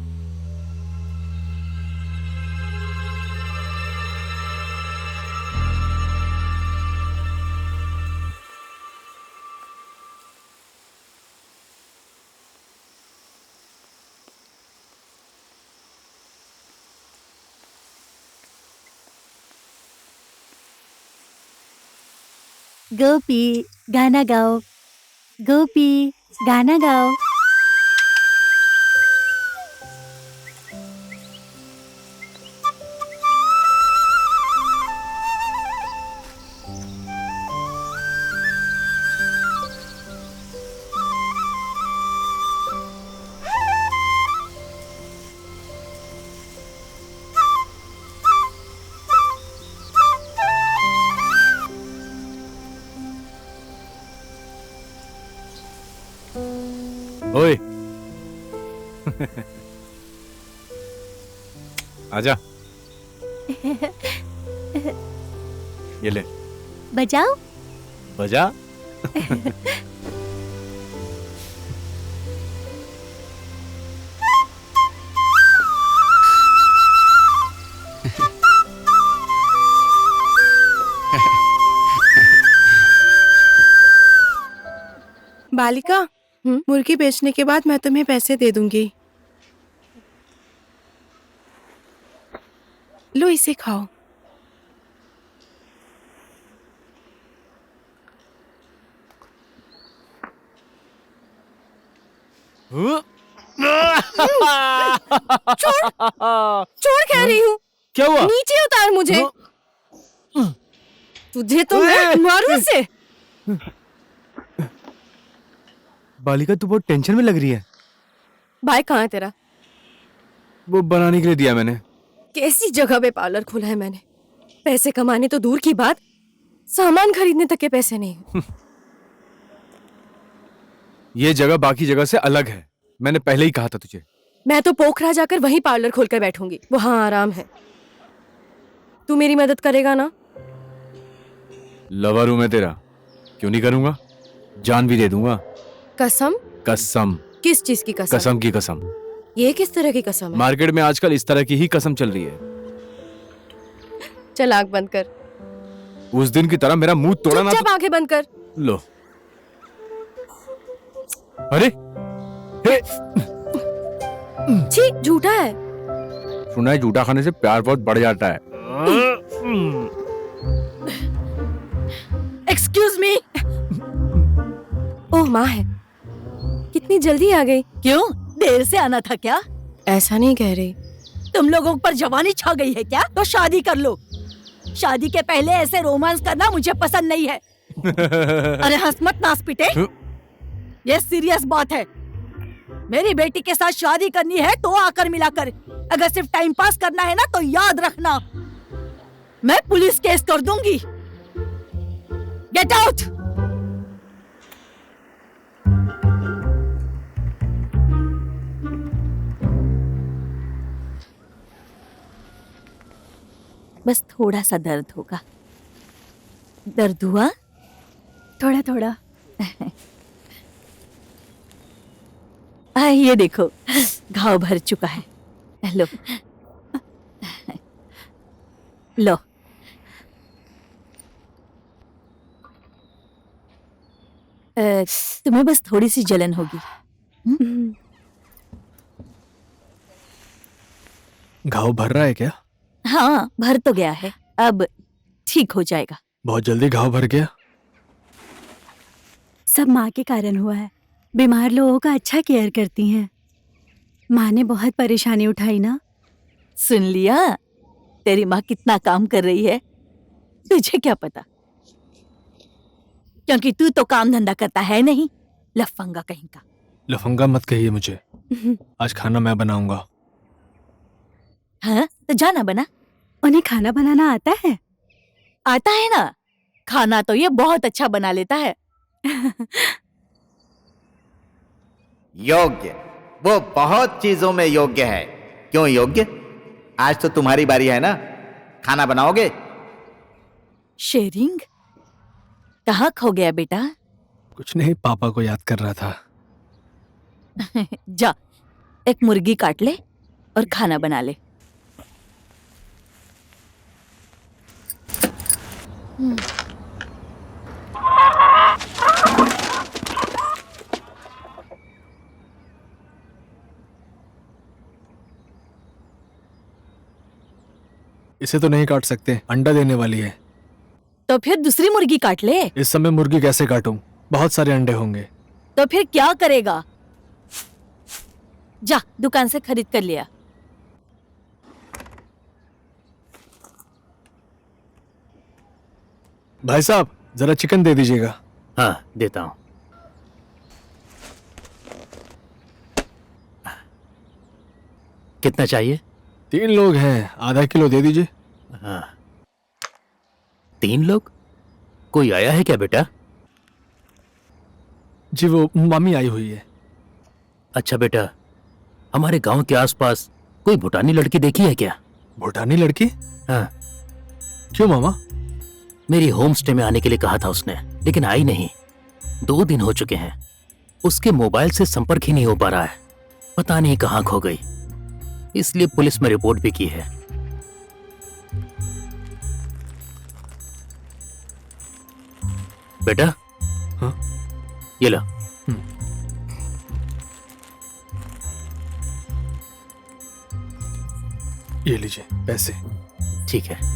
गोपी गाना गाओ, गोपी गाना गाओ। ओए आजा। ये ले बजाओ। बजा। बालिका, मुर्गी बेचने के बाद मैं तुम्हें पैसे दे दूंगी। लो इसे खाओ। छोड़ कह रही हूँ। क्या हुआ? नीचे उतार मुझे। तुझे तो मैं मारूं से। बालिका तू बहुत टेंशन में लग रही है। भाई कहाँ है तेरा? वो बनाने के लिए दिया मैंने। कैसी जगह पे पार्लर खोला है मैंने। पैसे कमाने तो दूर की बात, सामान खरीदने तक के पैसे नहीं। ये जगह बाकी जगह से अलग है, मैंने पहले ही कहा था तुझे। मैं तो पोखरा जाकर वहीं पार्लर खोलकर बैठूंगी, वहां आराम है। तू मेरी मदद करेगा ना? लवर हूं मैं तेरा, क्यों नहीं करूंगा? जान भी दे दूंगा। कसम? कसम। किस चीज की कसम? कसम की कसम। ये किस तरह की कसम है? मार्केट में आजकल इस तरह की ही कसम चल रही है। चल आंख बंद कर। उस दिन की तरह मेरा मुंह तोड़ा ना। चुपचाप आंखें बंद कर। लो। अरे हे। छी, झूठा है। सुना है झूठा खाने से प्यार बहुत बढ़ जाता है। Excuse me. ओह माँ है, कितनी जल्दी आ गई। क्यों, देर से आना था क्या? ऐसा नहीं कह रही। तुम लोगों पर जवानी छा गई है क्या? तो शादी कर लो। शादी के पहले ऐसे रोमांस करना मुझे पसंद नहीं है। अरे हंस मत नास पिटे, ये सीरियस बात है। मेरी बेटी के साथ शादी करनी है तो आकर मिला कर। अगर सिर्फ टाइम पास करना है ना तो याद रखना, मैं पुलिस केस कर दूंगी। Get out. बस थोड़ा सा दर्द होगा। दर्द हुआ? थोड़ा थोड़ा। ये देखो, घाव भर चुका है। लो लो। तुम्हें बस थोड़ी सी जलन होगी। घाव भर रहा है क्या? हाँ, भर तो गया है, अब ठीक हो जाएगा। बहुत जल्दी घाव भर गया। सब माँ के कारण हुआ है। बीमार लोगों का अच्छा केयर करती हैं। माँ ने बहुत परेशानी उठाई ना। सुन लिया, तेरी माँ कितना काम कर रही है, तुझे क्या पता? क्योंकि तू तो काम धंधा करता है नहीं, लफंगा कहीं का। लफंगा मत कहिए मुझे। आज खाना मैं बनाऊंगा। हाँ, तो जाना बना। उन्हें खाना बनाना आता है? आता है ना, खाना तो ये बहुत अच्छा बना लेता है। योग्य, वो बहुत चीजों में योग्य है। क्यों योग्य? आज तो तुम्हारी बारी है ना, खाना बनाओगे? शेरिंग, कहाँ खो गया बेटा? कुछ नहीं, पापा को याद कर रहा था। जा, एक मुर्गी काट ले और खाना बना ले। इसे तो नहीं काट सकते, अंडा देने वाली है। तो फिर दूसरी मुर्गी काट ले। इस समय मुर्गी कैसे काटूं? बहुत सारे अंडे होंगे। तो फिर क्या करेगा? जा, दुकान से खरीद कर लिया। भाई साहब, जरा चिकन दे दीजिएगा। हाँ, देता हूँ। कितना चाहिए? 3 लोग हैं, आधा किलो दे दीजिए। हाँ। 3 लोग? कोई आया है क्या बेटा? जी वो मामी आई हुई है। अच्छा बेटा, हमारे गांव के आसपास कोई भूटानी लड़की देखी है क्या? भूटानी लड़की? हाँ, क्यों मामा? मेरी होम स्टे में आने के लिए कहा था उसने, लेकिन आई नहीं। 2 दिन हो चुके हैं, उसके मोबाइल से संपर्क ही नहीं हो पा रहा है। पता नहीं कहाँ खो गई, इसलिए पुलिस में रिपोर्ट भी की है। बेटा, हाँ? ये लो। ये लीजिए पैसे। ठीक है।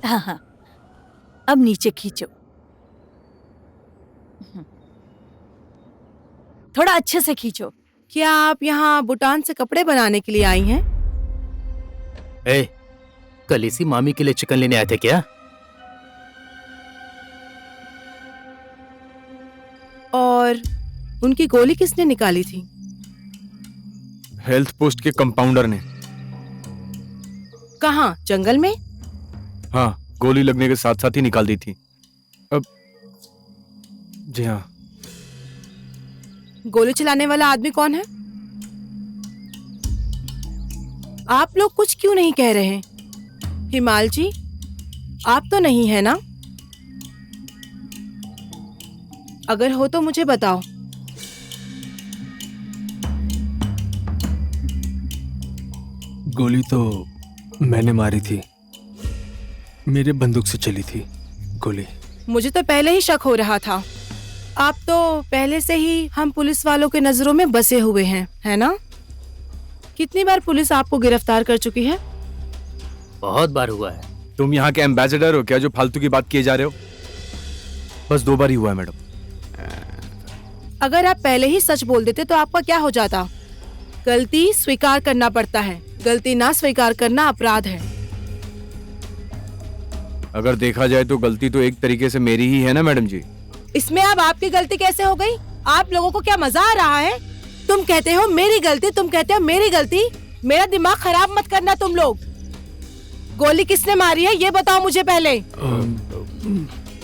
हाँ हाँ, अब नीचे खींचो। थोड़ा अच्छे से खींचो। क्या आप यहाँ भूटान से कपड़े बनाने के लिए आई हैं? ए, कल इसी मामी के लिए चिकन लेने आए थे क्या? और उनकी गोली किसने निकाली थी? हेल्थ पोस्ट के कंपाउंडर ने। कहाँ, जंगल में? हाँ, गोली लगने के साथ साथ ही निकाल दी थी। अब जी हाँ। गोली चलाने वाला आदमी कौन है? आप लोग कुछ क्यों नहीं कह रहे? हिमाल जी, आप तो नहीं है ना? अगर हो तो मुझे बताओ। गोली तो मैंने मारी थी, मेरे बंदूक से चली थी गोली। मुझे तो पहले ही शक हो रहा था। आप तो पहले से ही हम पुलिस वालों के नजरों में बसे हुए हैं, है ना? कितनी बार पुलिस आपको गिरफ्तार कर चुकी है? बहुत बार हुआ है। तुम यहाँ के एम्बेसडर हो क्या जो फालतू की बात किए जा रहे हो? बस 2 बार ही हुआ है मैडम। अगर आप पहले ही सच बोल देते तो आपका क्या हो जाता? गलती स्वीकार करना पड़ता है, गलती ना स्वीकार करना अपराध है। अगर देखा जाए तो गलती तो एक तरीके से मेरी ही है ना मैडम जी। इसमें अब आपकी गलती कैसे हो गई? आप लोगों को क्या मजा आ रहा है? तुम कहते हो मेरी गलती, तुम कहते हो मेरी गलती। मेरा दिमाग खराब मत करना तुम लोग। गोली किसने मारी है ये बताओ मुझे पहले।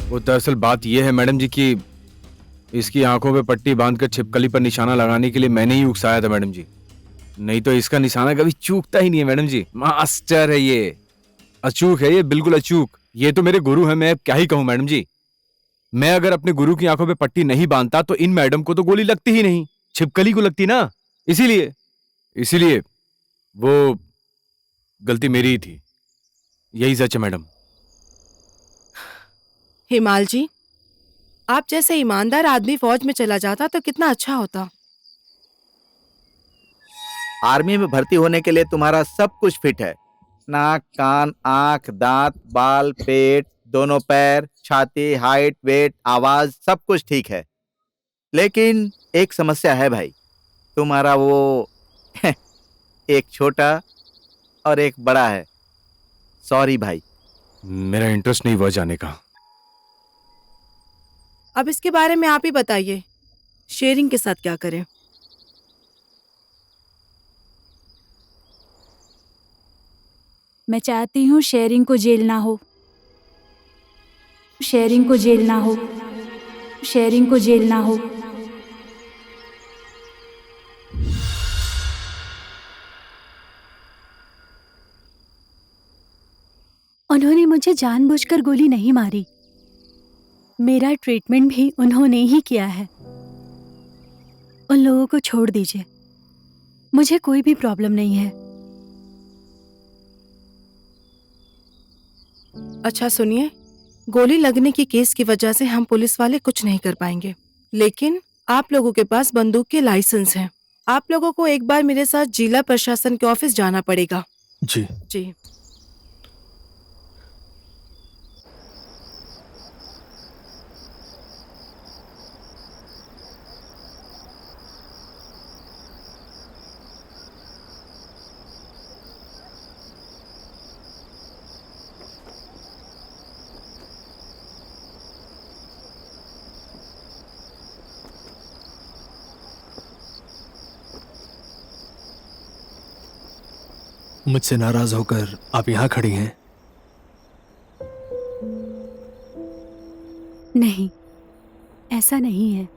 वो दरअसल बात ये है मैडम जी कि इसकी आंखों पे पट्टी बांधकर छिपकली पर निशाना लगाने के लिए मैंने ही उकसाया था मैडम जी। नहीं तो इसका निशाना कभी चूकता ही नहीं है मैडम जी। मास्टर है ये, अचूक है ये, बिल्कुल अचूक। ये तो मेरे गुरु है, मैं अब क्या ही कहूँ मैडम जी। मैं अगर अपने गुरु की आंखों पे पट्टी नहीं बांधता तो इन मैडम को तो गोली लगती ही नहीं, छिपकली को लगती ना। इसीलिए वो गलती मेरी ही थी। यही सच है मैडम। हिमाल जी, आप जैसे ईमानदार आदमी फौज में चला जाता तो कितना अच्छा होता। आर्मी में भर्ती होने के लिए तुम्हारा सब कुछ फिट है। नाक, कान, आंख, दांत, बाल, पेट, दोनों पैर, छाती, हाइट, वेट, आवाज, सब कुछ ठीक है। लेकिन एक समस्या है भाई, तुम्हारा वो एक छोटा और एक बड़ा है। सॉरी भाई। मेरा इंटरेस्ट नहीं हुआ जाने का। अब इसके बारे में आप ही बताइए, शेरिंग के साथ क्या करें? मैं चाहती हूँ शेरिंग को जेल ना हो, शेरिंग को जेल ना हो, शेरिंग को जेल ना हो। उन्होंने मुझे जानबूझकर गोली नहीं मारी, मेरा ट्रीटमेंट भी उन्होंने ही किया है। उन लोगों को छोड़ दीजिए, मुझे कोई भी प्रॉब्लम नहीं है। अच्छा सुनिए, गोली लगने की केस की वजह से हम पुलिस वाले कुछ नहीं कर पाएंगे, लेकिन आप लोगों के पास बंदूक के लाइसेंस हैं। आप लोगों को एक बार मेरे साथ जिला प्रशासन के ऑफिस जाना पड़ेगा। जी। जी। मुझसे नाराज होकर आप यहाँ खड़ी हैं? नहीं, ऐसा नहीं है।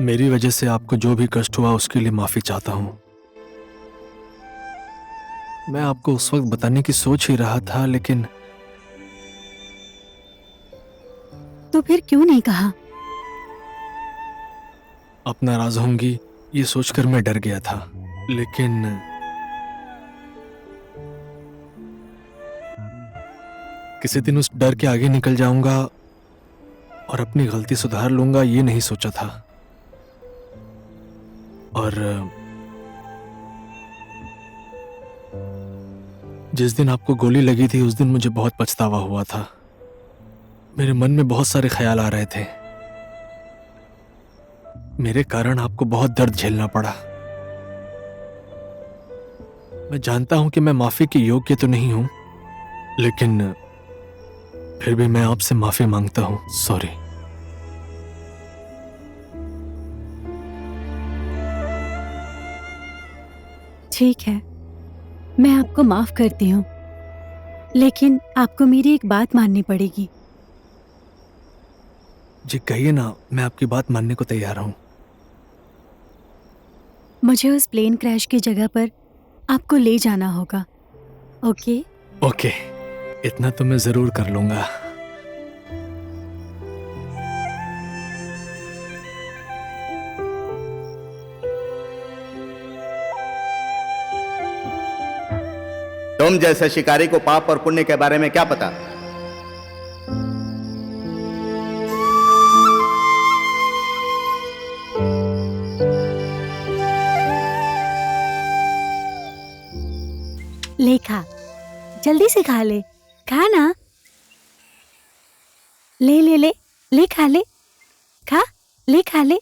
मेरी वजह से आपको जो भी कष्ट हुआ उसके लिए माफी चाहता हूं। मैं आपको उस वक्त बताने की सोच ही रहा था, लेकिन तो फिर क्यों नहीं कहा? आप नाराज होंगी ये सोचकर मैं डर गया था, लेकिन किसी दिन उस डर के आगे निकल जाऊंगा और अपनी गलती सुधार लूंगा, ये नहीं सोचा था। और जिस दिन आपको गोली लगी थी उस दिन मुझे बहुत पछतावा हुआ था। मेरे मन में बहुत सारे ख्याल आ रहे थे। मेरे कारण आपको बहुत दर्द झेलना पड़ा। मैं जानता हूं कि मैं माफी के योग्य तो नहीं हूं, लेकिन फिर भी मैं आपसे माफी मांगता हूं। सॉरी। ठीक है, मैं आपको माफ करती हूँ, लेकिन आपको मेरी एक बात माननी पड़ेगी। जी कहिए ना, मैं आपकी बात मानने को तैयार हूं। मुझे उस प्लेन क्रैश की जगह पर आपको ले जाना होगा। ओके? ओके, इतना तो मैं जरूर कर लूंगा। तुम जैसे शिकारी को पाप और पुण्य के बारे में क्या पता? ले खा, जल्दी से खा ले। खा ना। ले ले ले ले, खा ले। खा ले, खा ले।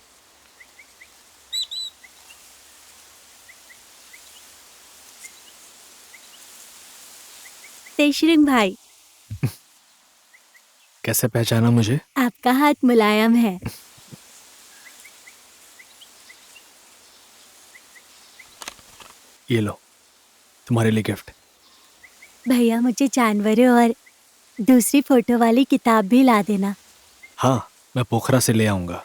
तेशरिंग भाई, कैसे पहचाना मुझे? आपका हाथ मुलायम है। ये लो, तुम्हारे लिए गिफ्ट। भैया मुझे जानवरों और दूसरी फोटो वाली किताब भी ला देना। हाँ, मैं पोखरा से ले आऊंगा।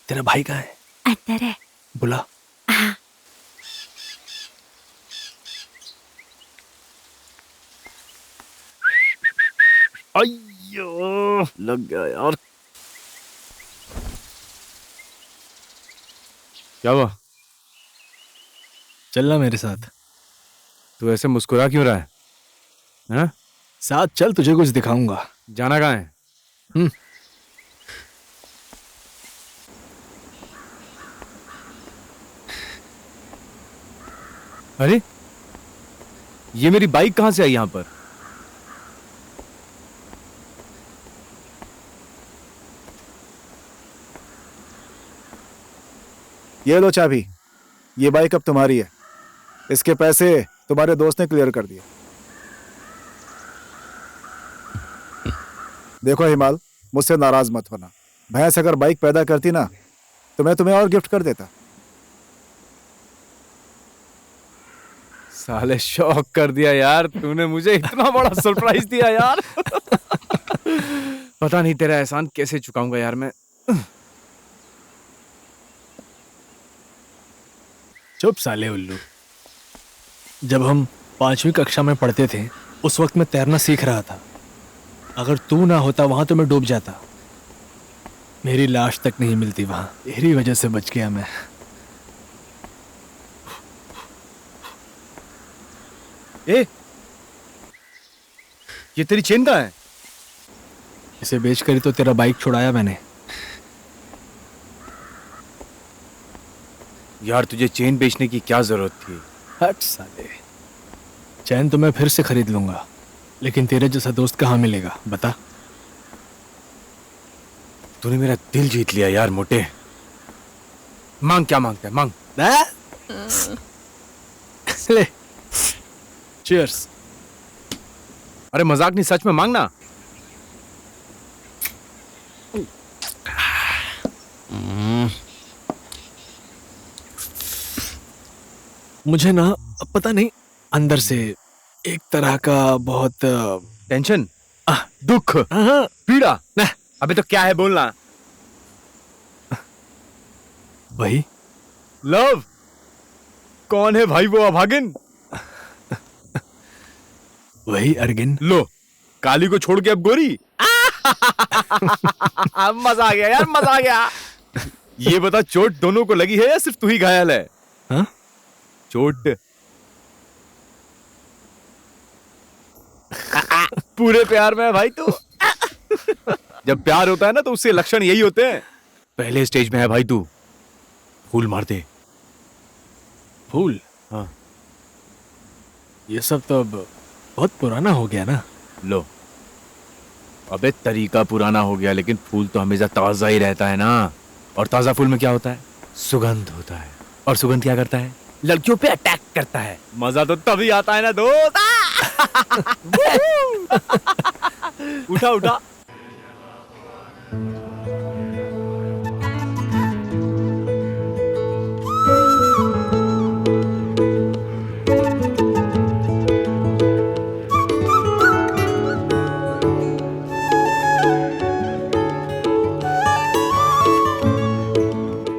तेरा भाई कहाँ है? अंदर है। बुला। हाँ। अय्यो, लग गया यार। क्या हुआ? चलना मेरे साथ। तू ऐसे मुस्कुरा क्यों रहा है? हाँ? साथ चल, तुझे कुछ दिखाऊंगा। जाना कहाँ है? अरे, ये मेरी बाइक कहाँ से आई यहाँ पर? ये लो चाबी। ये बाइक अब तुम्हारी है। इसके पैसे तुम्हारे दोस्त ने क्लियर कर दिए। देखो हिमाल, मुझसे नाराज मत होना। भैंस अगर बाइक पैदा करती ना तो मैं तुम्हें और गिफ्ट कर देता। साले शौक कर दिया यार, तूने मुझे इतना बड़ा सरप्राइज दिया यार। पता नहीं तेरा एहसान कैसे चुकाऊंगा यार मैं। चुप साले उल्लू। जब हम 5वीं कक्षा में पढ़ते थे उस वक्त मैं तैरना सीख रहा था। अगर तू ना होता वहां तो मैं डूब जाता। मेरी लाश तक नहीं मिलती वहां। तेरी वजह से बच गया मैं। ए, ये तेरी चेन कहाँ है? इसे बेचकर ही तो तेरा बाइक छुड़ाया मैंने। यार तुझे चेन बेचने की क्या जरूरत थी? हट साले। चैन तो मैं फिर से खरीद लूंगा, लेकिन तेरे जैसा दोस्त कहाँ मिलेगा बता। तूने मेरा दिल जीत लिया यार मोटे। मांग, क्या मांगता है? मांग। ले, चीयर्स। अरे मजाक नहीं, सच में मांगना। मुझे ना पता नहीं अंदर से एक तरह का बहुत टेंशन, दुख, हाँ, पीड़ा। अबे तो क्या है बोलना। वही लव। कौन है भाई वो अभागिन? वही अर्गिन। लो, काली को छोड़ के अब गोरी। मजा आ गया यार, मजा आ गया। ये बता, चोट दोनों को लगी है या सिर्फ तू ही घायल है? हाँ? चोट पूरे प्यार में है भाई तू। जब प्यार होता है ना तो उससे लक्षण यही होते हैं। पहले स्टेज में है भाई तू। फूल मार दे। फूल? हाँ। ये सब तो अब बहुत पुराना हो गया ना। लो, अबे तरीका पुराना हो गया, लेकिन फूल तो हमेशा ताजा ही रहता है ना। और ताजा फूल में क्या होता है? सुगंध होता है। और सुगंध क्या करता है? लड़कियों पे अटैक करता है। मजा तो तभी आता है ना दोस्त। उठा उठा।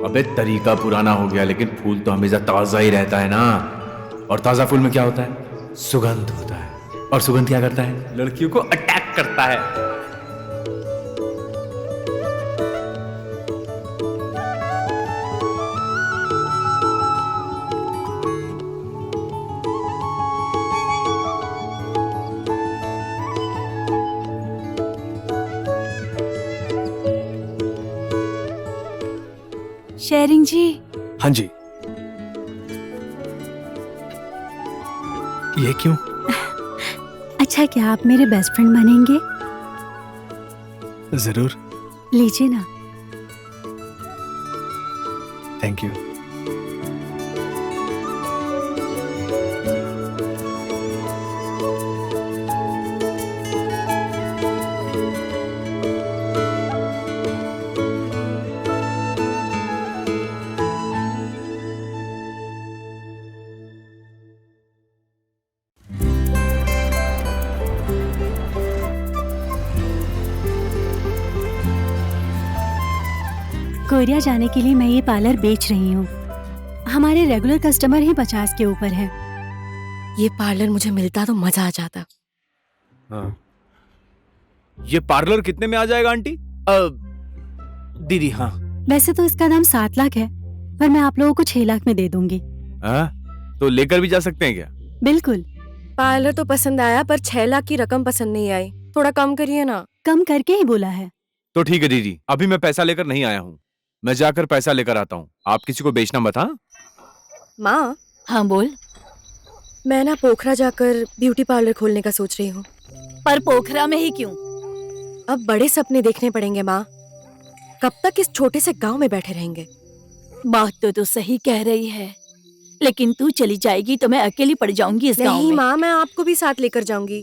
अबे तरीका पुराना हो गया, लेकिन फूल तो हमेशा ताजा ही रहता है ना। और ताजा फूल में क्या होता है? सुगंध होता है। और सुगंध क्या करता है? लड़कियों को अटैक करता है। शेरिंग जी। हाँ जी। ये क्यों? अच्छा, क्या आप मेरे बेस्ट फ्रेंड बनेंगे? जरूर। लीजिए ना। Thank you. कोरिया जाने के लिए मैं ये पार्लर बेच रही हूँ। हमारे रेगुलर कस्टमर ही 50 के ऊपर है। ये पार्लर मुझे मिलता तो मजा आ जाता। हाँ। ये पार्लर कितने में आ जाएगा आंटी? दीदी। हाँ। वैसे तो इसका दाम 7 लाख है, पर मैं आप लोगों को 6 लाख में दे दूंगी। तो लेकर भी जा सकते हैं क्या? बिल्कुल। पार्लर तो पसंद आया, पर 6 लाख की रकम पसंद नहीं आई। थोड़ा कम करिए ना। कम करके ही बोला है। तो ठीक है दीदी, अभी मैं पैसा लेकर नहीं आया हूँ। मैं जाकर पैसा लेकर आता हूँ। आप किसी को बेचना मत। हाँ माँ। हाँ बोल। मैं ना पोखरा जाकर ब्यूटी पार्लर खोलने का सोच रही हूँ। पर पोखरा में ही क्यों? अब बड़े सपने देखने पड़ेंगे माँ। कब तक इस छोटे से गांव में बैठे रहेंगे? बात तो तू सही कह रही है, लेकिन तू चली जाएगी तो मैं अकेली पड़ जाऊंगी इस गांव नहीं में। माँ, मैं आपको भी साथ लेकर जाऊंगी।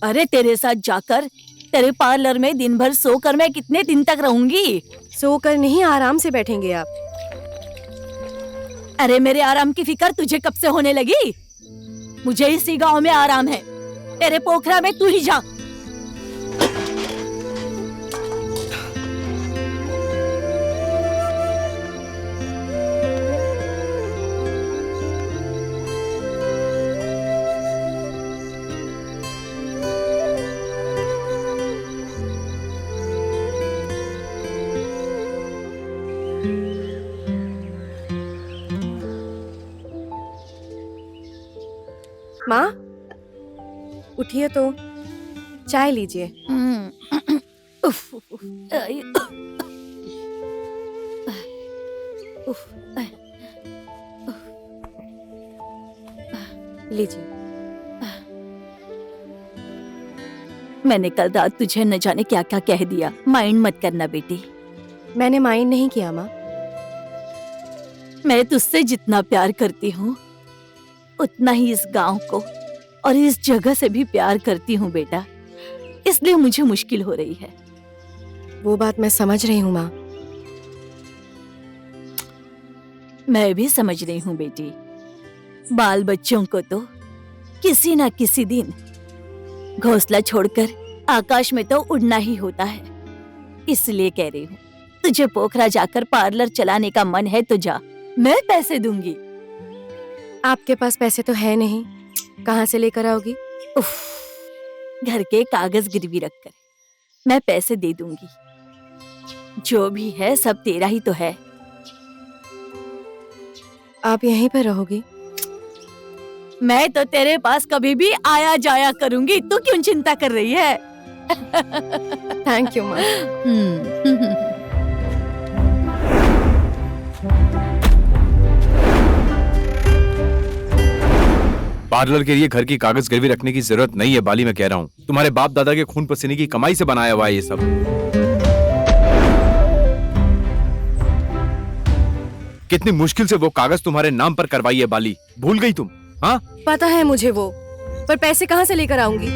अरे तेरे साथ जाकर तेरे पार्लर में दिन भर सोकर मैं कितने दिन तक रहूंगी? सोकर नहीं, आराम से बैठेंगे आप। अरे मेरे आराम की फिक्र तुझे कब से होने लगी? मुझे इसी गांव में आराम है। तेरे पोखरा में तू ही जा। माँ उठिए तो, चाय लीजिए। उफ, आई, उफ, लीजिए। मैंने कल रात तुझे न जाने क्या क्या कह दिया। माइंड मत करना बेटी। मैंने माइंड नहीं किया माँ। मैं तुझसे जितना प्यार करती हूँ उतना ही इस गांव को और इस जगह से भी प्यार करती हूँ बेटा। इसलिए मुझे मुश्किल हो रही है। वो बात मैं समझ रही हूँ माँ, मैं भी समझ रही हूँ बेटी, बाल बच्चों को तो किसी ना किसी दिन घोंसला छोड़कर आकाश में तो उड़ना ही होता है। इसलिए कह रही हूँ, तुझे पोखरा जाकर पार्लर चलाने का मन है तो जा, मैं पैसे दूंगी। आपके पास पैसे तो है नहीं, कहाँ से लेकर आओगी? उफ, घर के कागज गिरवी रखकर मैं पैसे दे दूंगी। जो भी है सब तेरा ही तो है। आप यहीं पर रहोगी? मैं तो तेरे पास कभी भी आया जाया करूंगी, तू क्यों चिंता कर रही है? थैंक यू माँ। पार्लर के लिए घर की कागज गिरवी रखने की जरूरत नहीं है बाली, मैं कह रहा हूँ। तुम्हारे बाप दादा के खून पसीने की कमाई से बनाया हुआ है ये सब। कितनी मुश्किल से वो कागज तुम्हारे नाम पर करवाई है बाली, भूल गई तुम? हाँ पता है मुझे वो, पर पैसे कहाँ से लेकर आऊंगी?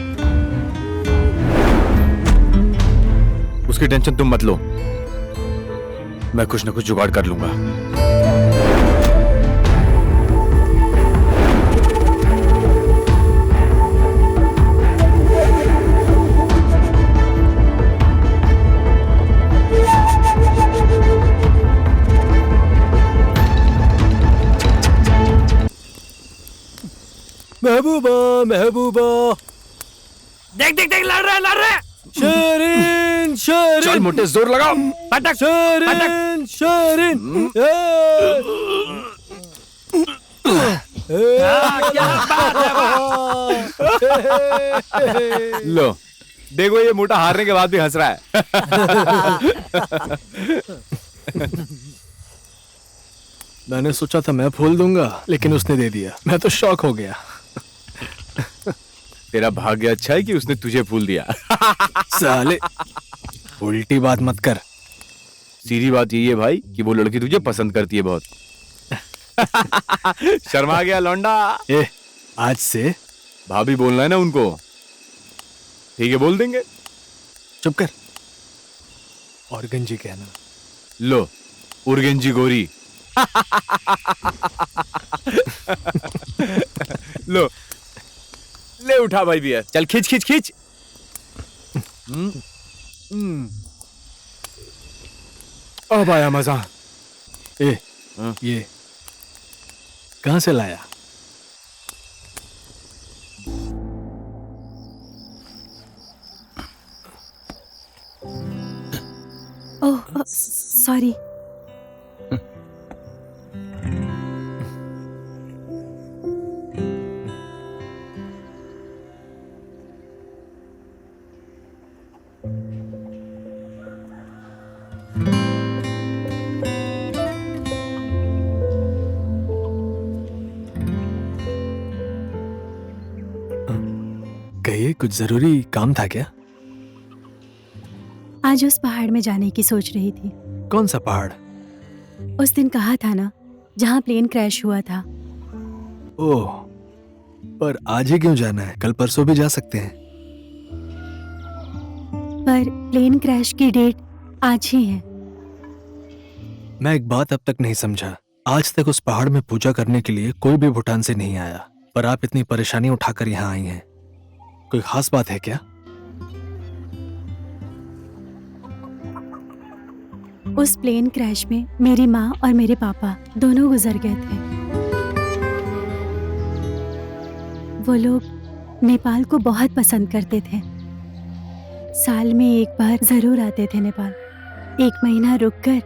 उसकी टेंशन तुम मत लो, मैं कुछ न कुछ जुगाड़ कर लूंगा। महबूबा महबूबा, देख देख देख, लड़ रहा है। शरीन शरीन, चल मोटे, जोर लगाओ। पटक शरीन शरीन। क्या बात है वाह। लो देखो, ये मोटा हारने के बाद भी हंस रहा है। मैंने सोचा था मैं फूल दूंगा, लेकिन उसने दे दिया। मैं तो शॉक हो गया। तेरा भाग्य अच्छा है कि उसने तुझे फूल दिया। साले, उल्टी बात मत कर। सीधी बात यही है भाई कि वो लड़की तुझे पसंद करती है बहुत। शर्मा गया लौंडा। ए, आज से भाभी बोलना है ना उनको। ठीक है, बोल देंगे। चुप कर। और गंजी कहना। लो, उर्गेंजी गोरी। लो ले उठा भाई बियर, चल खींच खींच खींच। अब आया मजा। ए, ये कहां से लाया? Oh sorry. कहिए, कुछ जरूरी काम था क्या? आज उस पहाड़ में जाने की सोच रही थी। कौन सा पहाड़? उस दिन कहा था ना, जहाँ प्लेन क्रैश हुआ था। ओह, पर आज ही क्यों जाना है? कल परसों भी जा सकते हैं। पर प्लेन क्रैश की डेट आज ही है। मैं एक बात अब तक नहीं समझा। आज तक उस पहाड़ में पूजा करने के लिए कोई भी भूटान से नहीं आया, पर आप इतनी परेशानी उठाकर यहाँ आई हैं। कोई खास बात है क्या? उस प्लेन क्रैश में मेरी माँ और मेरे पापा दोनों गुजर गए थे। वो लोग नेपाल को बहुत पसंद करते थे। साल में एक बार जरूर आते थे नेपाल। 1 महीना रुककर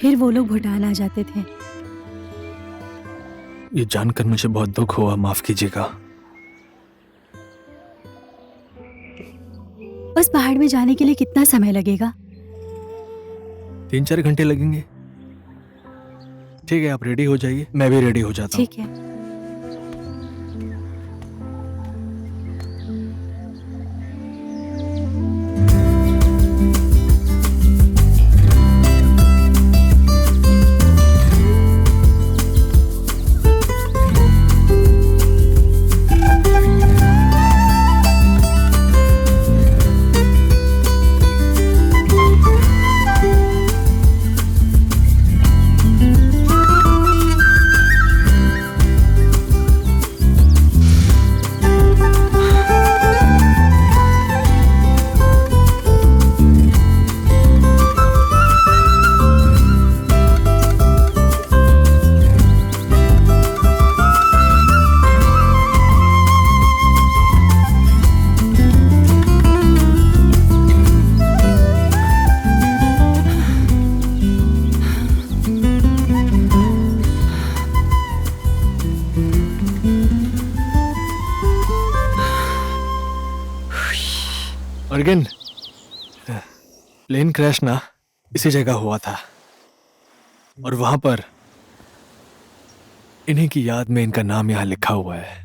फिर वो लोग भूटान आ जाते थे। ये जानकर मुझे बहुत दुख हुआ, माफ कीजिएगा। उस पहाड़ में जाने के लिए कितना समय लगेगा? 3-4 घंटे लगेंगे। ठीक है, आप रेडी हो जाइए, मैं भी रेडी हो जाता हूँ। ठीक है। मर्गन, प्लेन क्रैश ना इसी जगह हुआ था और वहां पर इन्हीं की याद में इनका नाम यहां लिखा हुआ है।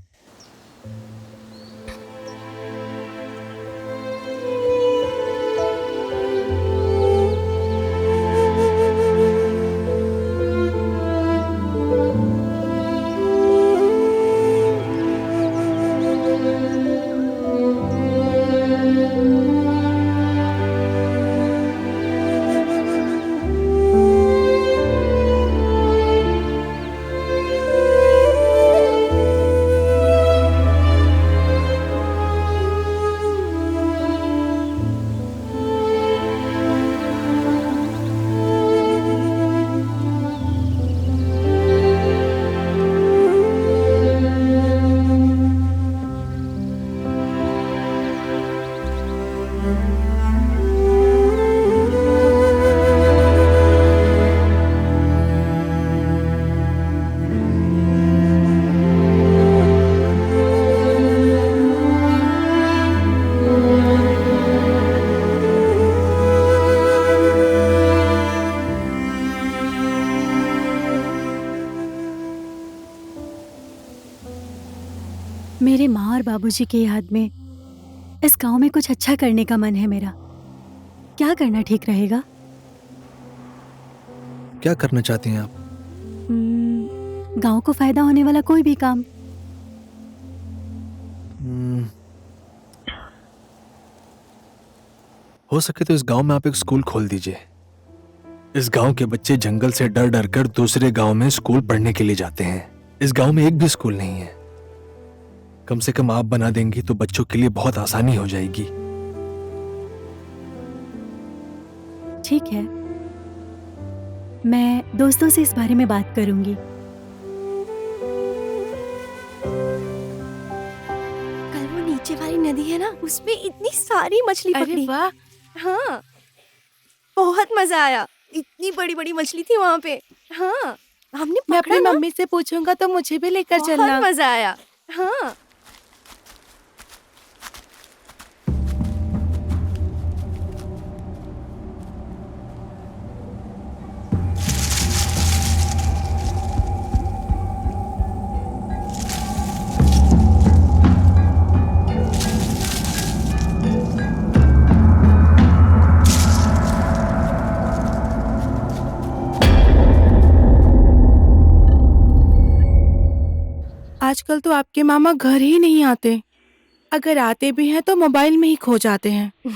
मेरे माँ और बाबूजी की याद में इस गांव में कुछ अच्छा करने का मन है मेरा। क्या करना ठीक रहेगा? क्या करना चाहती हैं आप? गांव को फायदा होने वाला कोई भी काम। हो सके तो इस गांव में आप एक स्कूल खोल दीजिए। इस गांव के बच्चे जंगल से डर डर कर दूसरे गांव में स्कूल पढ़ने के लिए जाते हैं। इस गांव में एक भी स्कूल नहीं है। कम से कम आप बना देंगी तो बच्चों के लिए बहुत आसानी हो जाएगी। ठीक है, मैं दोस्तों से इस बारे में बात करूंगी। कल वो नीचे वाली नदी है ना, उसमें इतनी सारी मछली अरे पकड़ी। वाह, हाँ, बहुत मजा आया। इतनी बड़ी बड़ी मछली थी वहाँ पे। हाँ, हमने मैं पकड़ा अपनी ना, मम्मी से पूछूंगा तो मुझे भी लेकर बहुत चलना। मजा आया। हाँ, आजकल तो आपके मामा घर ही नहीं आते। अगर आते भी हैं तो मोबाइल में ही खो जाते हैं।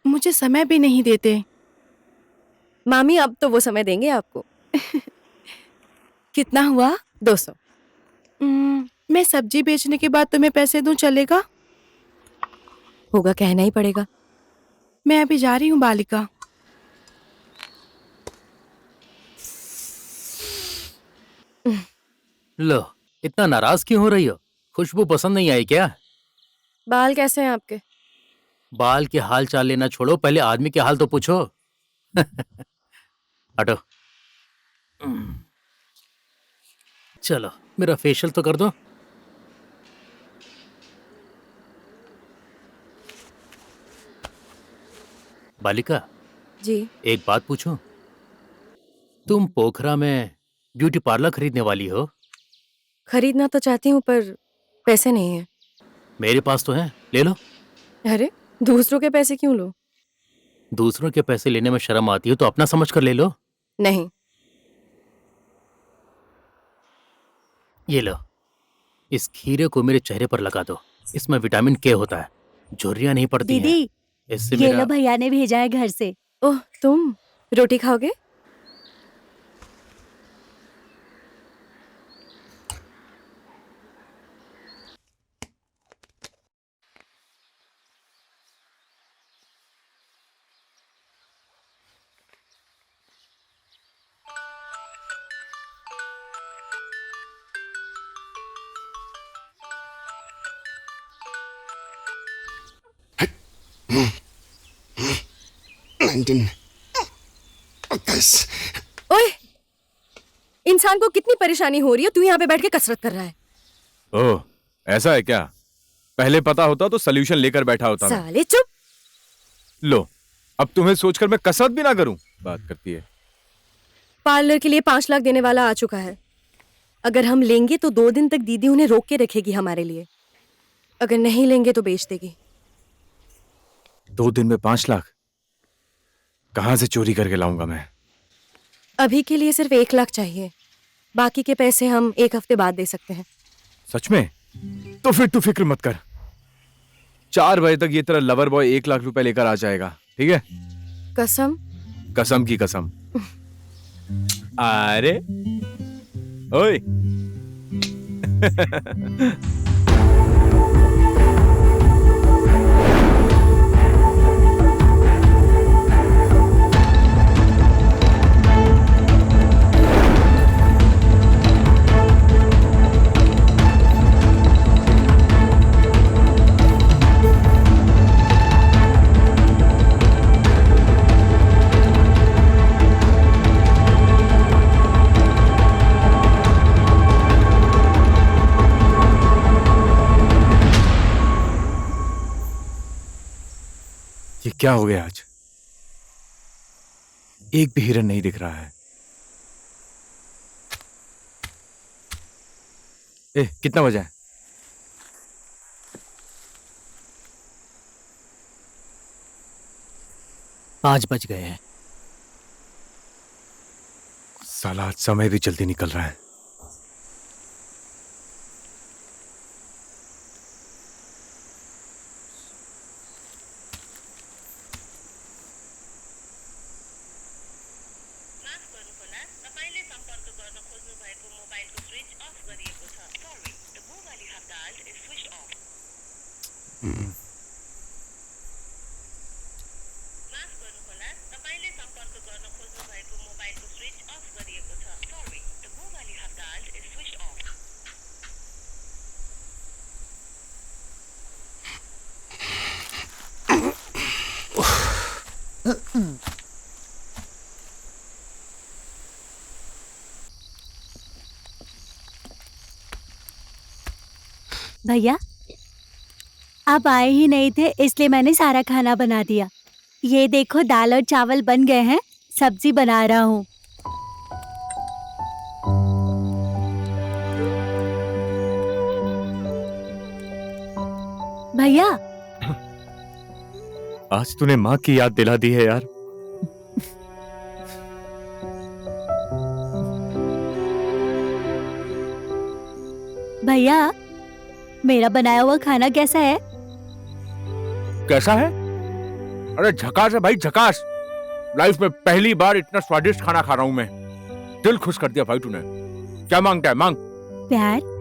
मुझे समय भी नहीं देते। मामी अब तो वो समय देंगे आपको। कितना हुआ? 200। मैं सब्जी बेचने के बाद तुम्हें पैसे दूं, चलेगा? होगा, कहना ही पड़ेगा। मैं अभी जा रही हूँ बालिका। लो, इतना नाराज क्यों हो रही हो? खुशबू पसंद नहीं आई क्या? बाल कैसे हैं आपके? बाल के हाल चाल लेना छोड़ो, पहले आदमी के हाल तो पूछो। हटो। चलो, मेरा फेशियल तो कर दो। बालिका, जी, एक बात पूछूं? तुम पोखरा में ब्यूटी पार्लर खरीदने वाली हो? खरीदना तो चाहती हूँ पर पैसे नहीं है। मेरे पास तो है, ले लो। अरे, दूसरों के पैसे क्यों लो? दूसरों के पैसे लेने में शर्म आती हो तो अपना समझ कर ले लो। नहीं। ये लो, इस खीरे को मेरे चेहरे पर लगा दो। इसमें विटामिन के होता है, झुर्रियां नहीं पड़ती हैं। दीदी, इससे ये मेरा लो, भैया ने भेजा है घर से। ओह, तुम रोटी खाओगे? ओए, इंसान को कितनी परेशानी हो रही है, तू यहाँ पे बैठ के कसरत कर रहा है। ओह, ऐसा है क्या? पहले पता होता तो सोल्यूशन लेकर बैठा होता मैं। साले चुप। लो, अब तुम्हें सोचकर मैं कसरत भी ना करूं, बात करती है। पार्लर के लिए 5 लाख देने वाला आ चुका है। अगर हम लेंगे तो 2 दिन तक दीदी उन्हें रोक के रखेगी हमारे लिए। अगर नहीं लेंगे तो बेच देगी। 2 दिन में 5 लाख कहां से चोरी करके लाऊंगा मैं? अभी के लिए सिर्फ 1 लाख चाहिए। बाकी के पैसे हम 1 हफ्ते बाद दे सकते हैं। सच में? तो फिर तू फिक्र मत कर, 4 बजे तक ये तेरा लवर बॉय 1 लाख रुपए लेकर आ जाएगा, ठीक है? कसम? कसम की कसम। अरे ओए ये क्या हो गया आज? एक भी हिरन नहीं दिख रहा है। कितना बजा है? पाँच बज गए हैं। साला आज समय भी जल्दी निकल रहा है। भैया, आप आए ही नहीं थे इसलिए मैंने सारा खाना बना दिया। ये देखो दाल और चावल बन गए हैं, सब्जी बना रहा हूँ। भैया, आज तूने माँ की याद दिला दी है यार। भैया, मेरा बनाया हुआ खाना कैसा है? कैसा है? अरे झकास है भाई, झकास। लाइफ में पहली बार इतना स्वादिष्ट खाना खा रहा हूं मैं। दिल खुश कर दिया भाई तूने। क्या मांगता है? मांग। प्यार।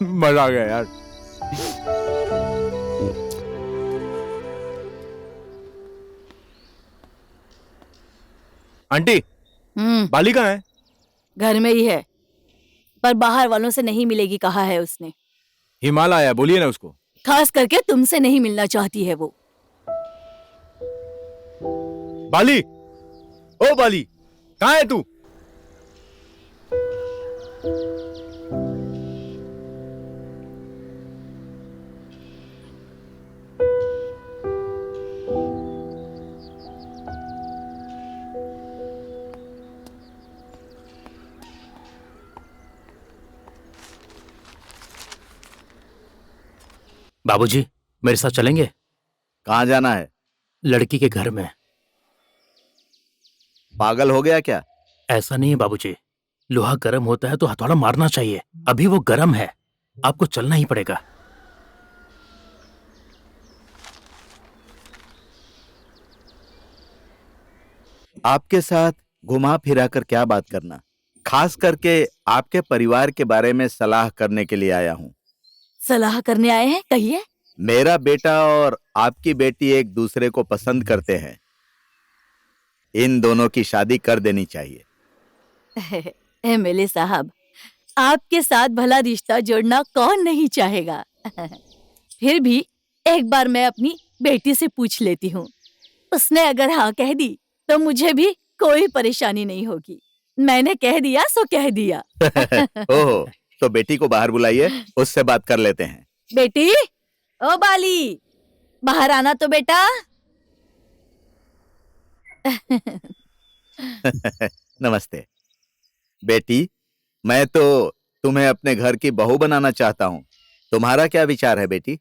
मजा आ गया यार। आंटी, बाली कहाँ है? घर में ही है, पर बाहर वालों से नहीं मिलेगी कहा है उसने। हिमालय आया, बोलिए ना उसको। खास करके तुमसे नहीं मिलना चाहती है वो। बाली, ओ बाली, कहाँ है तू? बाबूजी, मेरे साथ चलेंगे? कहाँ जाना है? लड़की के घर में। पागल हो गया क्या? ऐसा नहीं है बाबूजी, लोहा गर्म होता है तो हथौड़ा मारना चाहिए। अभी वो गर्म है, आपको चलना ही पड़ेगा। आपके साथ घुमा फिरा कर क्या बात करना, खास करके आपके परिवार के बारे में सलाह करने के लिए आया हूँ। सलाह करने आए हैं? कहिए। मेरा बेटा और आपकी बेटी एक दूसरे को पसंद करते हैं। इन दोनों की शादी कर देनी चाहिए। एमएलए साहब, आपके साथ भला रिश्ता जोड़ना कौन नहीं चाहेगा। फिर भी एक बार मैं अपनी बेटी से पूछ लेती हूँ। उसने अगर हाँ कह दी तो मुझे भी कोई परेशानी नहीं होगी। मैंने कह दिया सो कह दिया। ओह, तो बेटी को बाहर बुलाइए, उससे बात कर लेते हैं। बेटी, ओ बाली, बाहर आना तो बेटा। नमस्ते बेटी, मैं तो तुम्हें अपने घर की बहू बनाना चाहता हूँ। तुम्हारा क्या विचार है बेटी?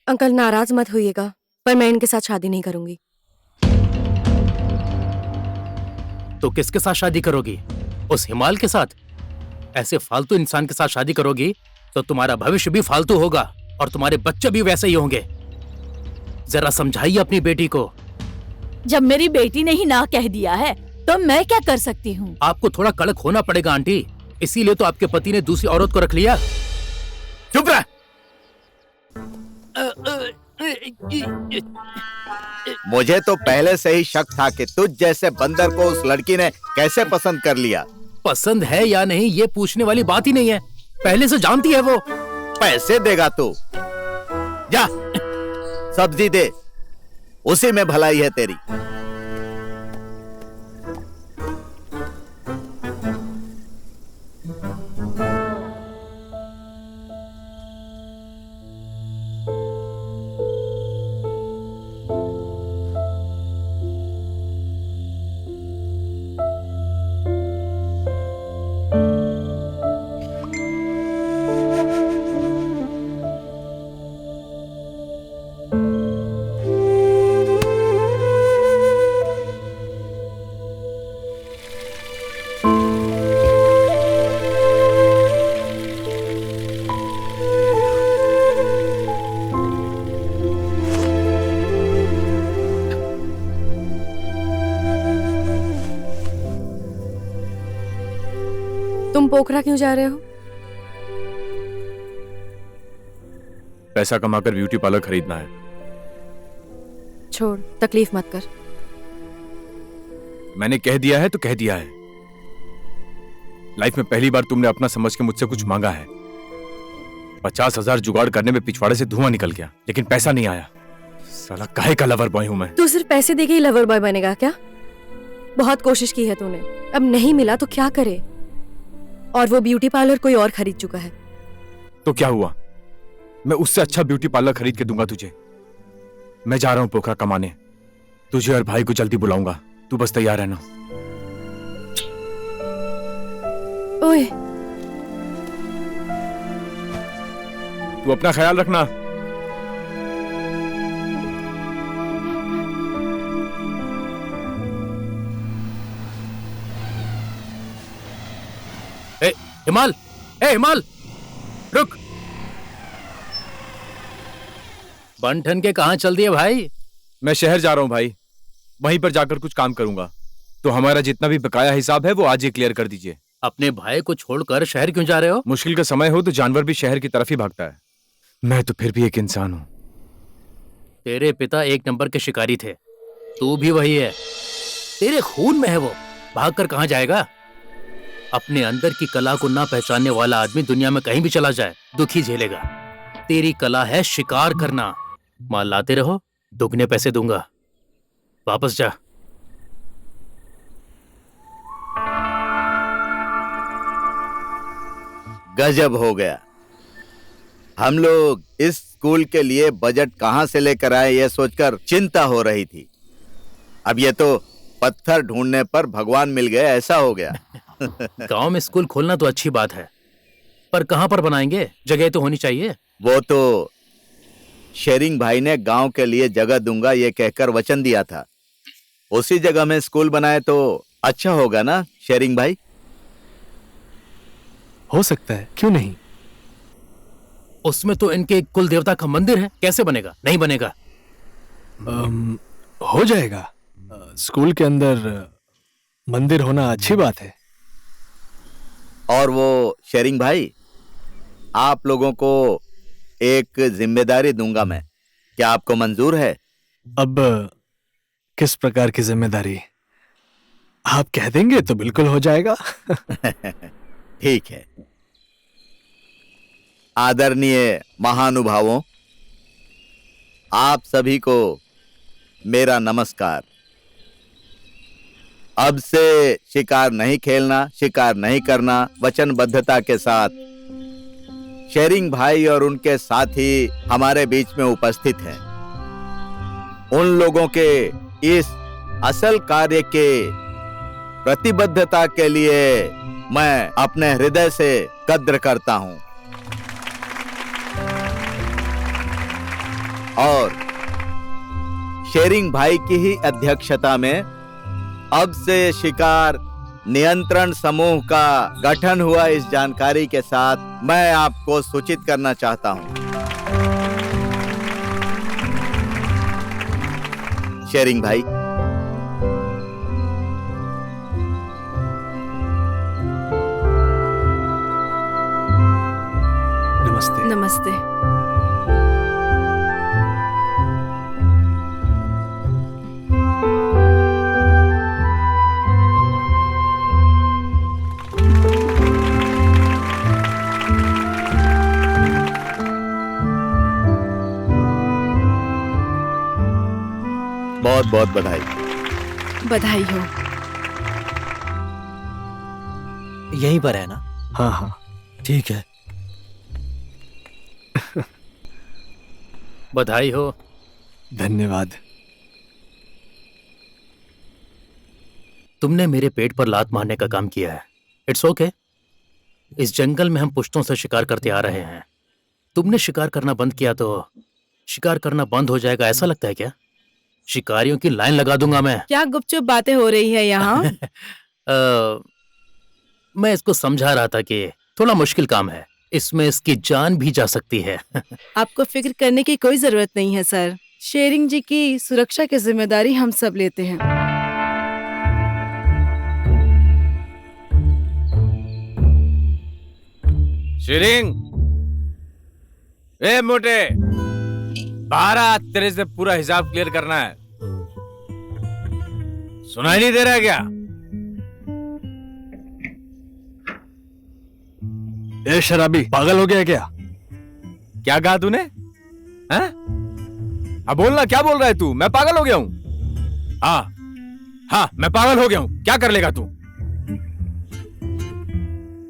अंकल नाराज मत होइएगा, पर मैं इनके साथ शादी नहीं करूंगी। तो किसके साथ शादी करोगी? उस हिमाल के साथ? ऐसे फालतू इंसान के साथ शादी करोगी तो तुम्हारा भविष्य भी फालतू होगा और तुम्हारे बच्चे भी वैसे ही होंगे। जरा समझाइए अपनी बेटी को। जब मेरी बेटी ने ही ना कह दिया है तो मैं क्या कर सकती हूँ? आपको थोड़ा कड़क होना पड़ेगा आंटी, इसीलिए तो आपके पति ने दूसरी औरत को रख लिया। चुप रह। मुझे तो पहले से ही शक था कि तुझ जैसे बंदर को उस लड़की ने कैसे पसंद कर लिया। पसंद है या नहीं ये पूछने वाली बात ही नहीं है, पहले से जानती है वो। पैसे देगा तू? जा सब्जी दे, उसी में भलाई है तेरी। तुम पोखरा क्यों जा रहे हो? पैसा कमाकर ब्यूटी पार्लर खरीदना है। छोड़, तकलीफ मत कर। मैंने कह दिया है तो कह दिया है। लाइफ में पहली बार तुमने अपना समझ के मुझसे कुछ मांगा है। 50,000 जुगाड़ करने में पिछवाड़े से धुआं निकल गया, लेकिन पैसा नहीं आया। साला काहे का लवर बॉय हूं मैं। तू सिर्फ पैसे देके ही लवर बॉय बनेगा क्या? बहुत कोशिश की है तूने, अब नहीं मिला तो क्या करे? और वो ब्यूटी पार्लर कोई और खरीद चुका है। तो क्या हुआ, मैं उससे अच्छा ब्यूटी पार्लर खरीद के दूंगा तुझे। मैं जा रहा हूं पोखरा कमाने, तुझे और भाई को जल्दी बुलाऊंगा, तू बस तैयार रहना। ओए, तू अपना ख्याल रखना। हिमाल, ए हिमाल, रुक। बन ठन के कहां चल दिए भाई? मैं शहर जा रहा हूं भाई, वहीं पर जाकर कुछ काम करूंगा। तो हमारा जितना भी बकाया हिसाब है वो आज ही क्लियर कर दीजिए। अपने भाई को छोड़कर शहर क्यों जा रहे हो? मुश्किल का समय हो तो जानवर भी शहर की तरफ ही भागता है। मैं तो फिर भी एक इंसान हूं। तेरे पिता एक नंबर के शिकारी थे, तू भी वही है। तेरे खून में है वो, भागकर कहां जाएगा? अपने अंदर की कला को ना पहचानने वाला आदमी दुनिया में कहीं भी चला जाए दुखी झेलेगा। तेरी कला है शिकार करना। माल लाते रहो, दुगने पैसे दूंगा। वापस जा। गजब हो गया। हम लोग इस स्कूल के लिए बजट कहां से लेकर आए ये सोचकर चिंता हो रही थी। अब ये तो पत्थर ढूंढने पर भगवान मिल गए ऐसा हो गया। गांव में स्कूल खोलना तो अच्छी बात है, पर कहां पर बनाएंगे? जगह तो होनी चाहिए। वो तो शेरिंग भाई ने गांव के लिए जगह दूंगा ये कहकर वचन दिया था। उसी जगह में स्कूल बनाए तो अच्छा होगा ना शेरिंग भाई? हो सकता है, क्यों नहीं। उसमें तो इनके कुल देवता का मंदिर है, कैसे बनेगा? नहीं बनेगा। हो जाएगा। स्कूल के अंदर मंदिर होना अच्छी बात है। और वो शेरिंग भाई, आप लोगों को एक जिम्मेदारी दूंगा मैं, क्या आपको मंजूर है? अब किस प्रकार की जिम्मेदारी? आप कह देंगे तो बिल्कुल हो जाएगा। ठीक है। आदरणीय महानुभावों, आप सभी को मेरा नमस्कार। अब से शिकार नहीं खेलना, शिकार नहीं करना, वचनबद्धता के साथ शेरिंग भाई और उनके साथी हमारे बीच में उपस्थित हैं। उन लोगों के इस असल कार्य के प्रतिबद्धता के लिए मैं अपने हृदय से कद्र करता हूं और शेरिंग भाई की ही अध्यक्षता में अब से शिकार नियंत्रण समूह का गठन हुआ इस जानकारी के साथ मैं आपको सूचित करना चाहता हूं। शेरिंग भाई, नमस्ते। नमस्ते। बहुत बहुत बधाई। बधाई हो। यहीं पर है ना? हाँ हाँ, ठीक है। बधाई हो। धन्यवाद। तुमने मेरे पेट पर लात मारने का काम किया है। It's okay. इस जंगल में हम पुश्तों से शिकार करते आ रहे हैं। तुमने शिकार करना बंद किया तो शिकार करना बंद हो जाएगा, ऐसा लगता है क्या? शिकारियों की लाइन लगा दूंगा मैं। क्या गुपचुप बातें हो रही है यहाँ? मैं इसको समझा रहा था कि थोड़ा मुश्किल काम है, इसमें इसकी जान भी जा सकती है। आपको फिक्र करने की कोई जरूरत नहीं है सर। शेरिंग जी की सुरक्षा की जिम्मेदारी हम सब लेते हैं। शेरिंग, ए मोटे, बाहर आ, तेरे से पूरा हिसाब क्लियर करना है। सुनाई नहीं दे रहा है क्या? ए शराबी, पागल हो गया है क्या? क्या कहा तूने? हैं? अब बोलना, क्या बोल रहा है तू? मैं पागल हो गया हूं? हाँ, मैं पागल हो गया हूं। क्या कर लेगा तू?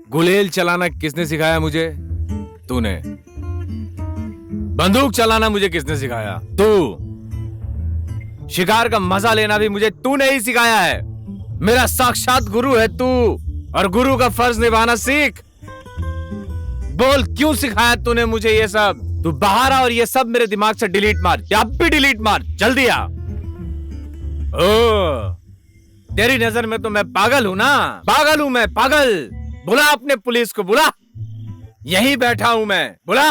गुलेल चलाना किसने सिखाया मुझे? तूने। बंदूक चलाना मुझे किसने सिखाया? तू। शिकार का मजा लेना भी मुझे तूने ही सिखाया है। मेरा साक्षात गुरु है तू, और गुरु का फर्ज निभाना सीख। बोल, क्यों सिखाया तूने मुझे ये सब? तू बाहर आ और ये सब मेरे दिमाग से डिलीट मार, या अब भी डिलीट मार, जल्दी आ। ओ, तेरी नजर में तो मैं पागल हूं ना? पागल हूं मैं, पागल। बुला अपने पुलिस को, बुला। यहीं बैठा हूं मैं, बुला।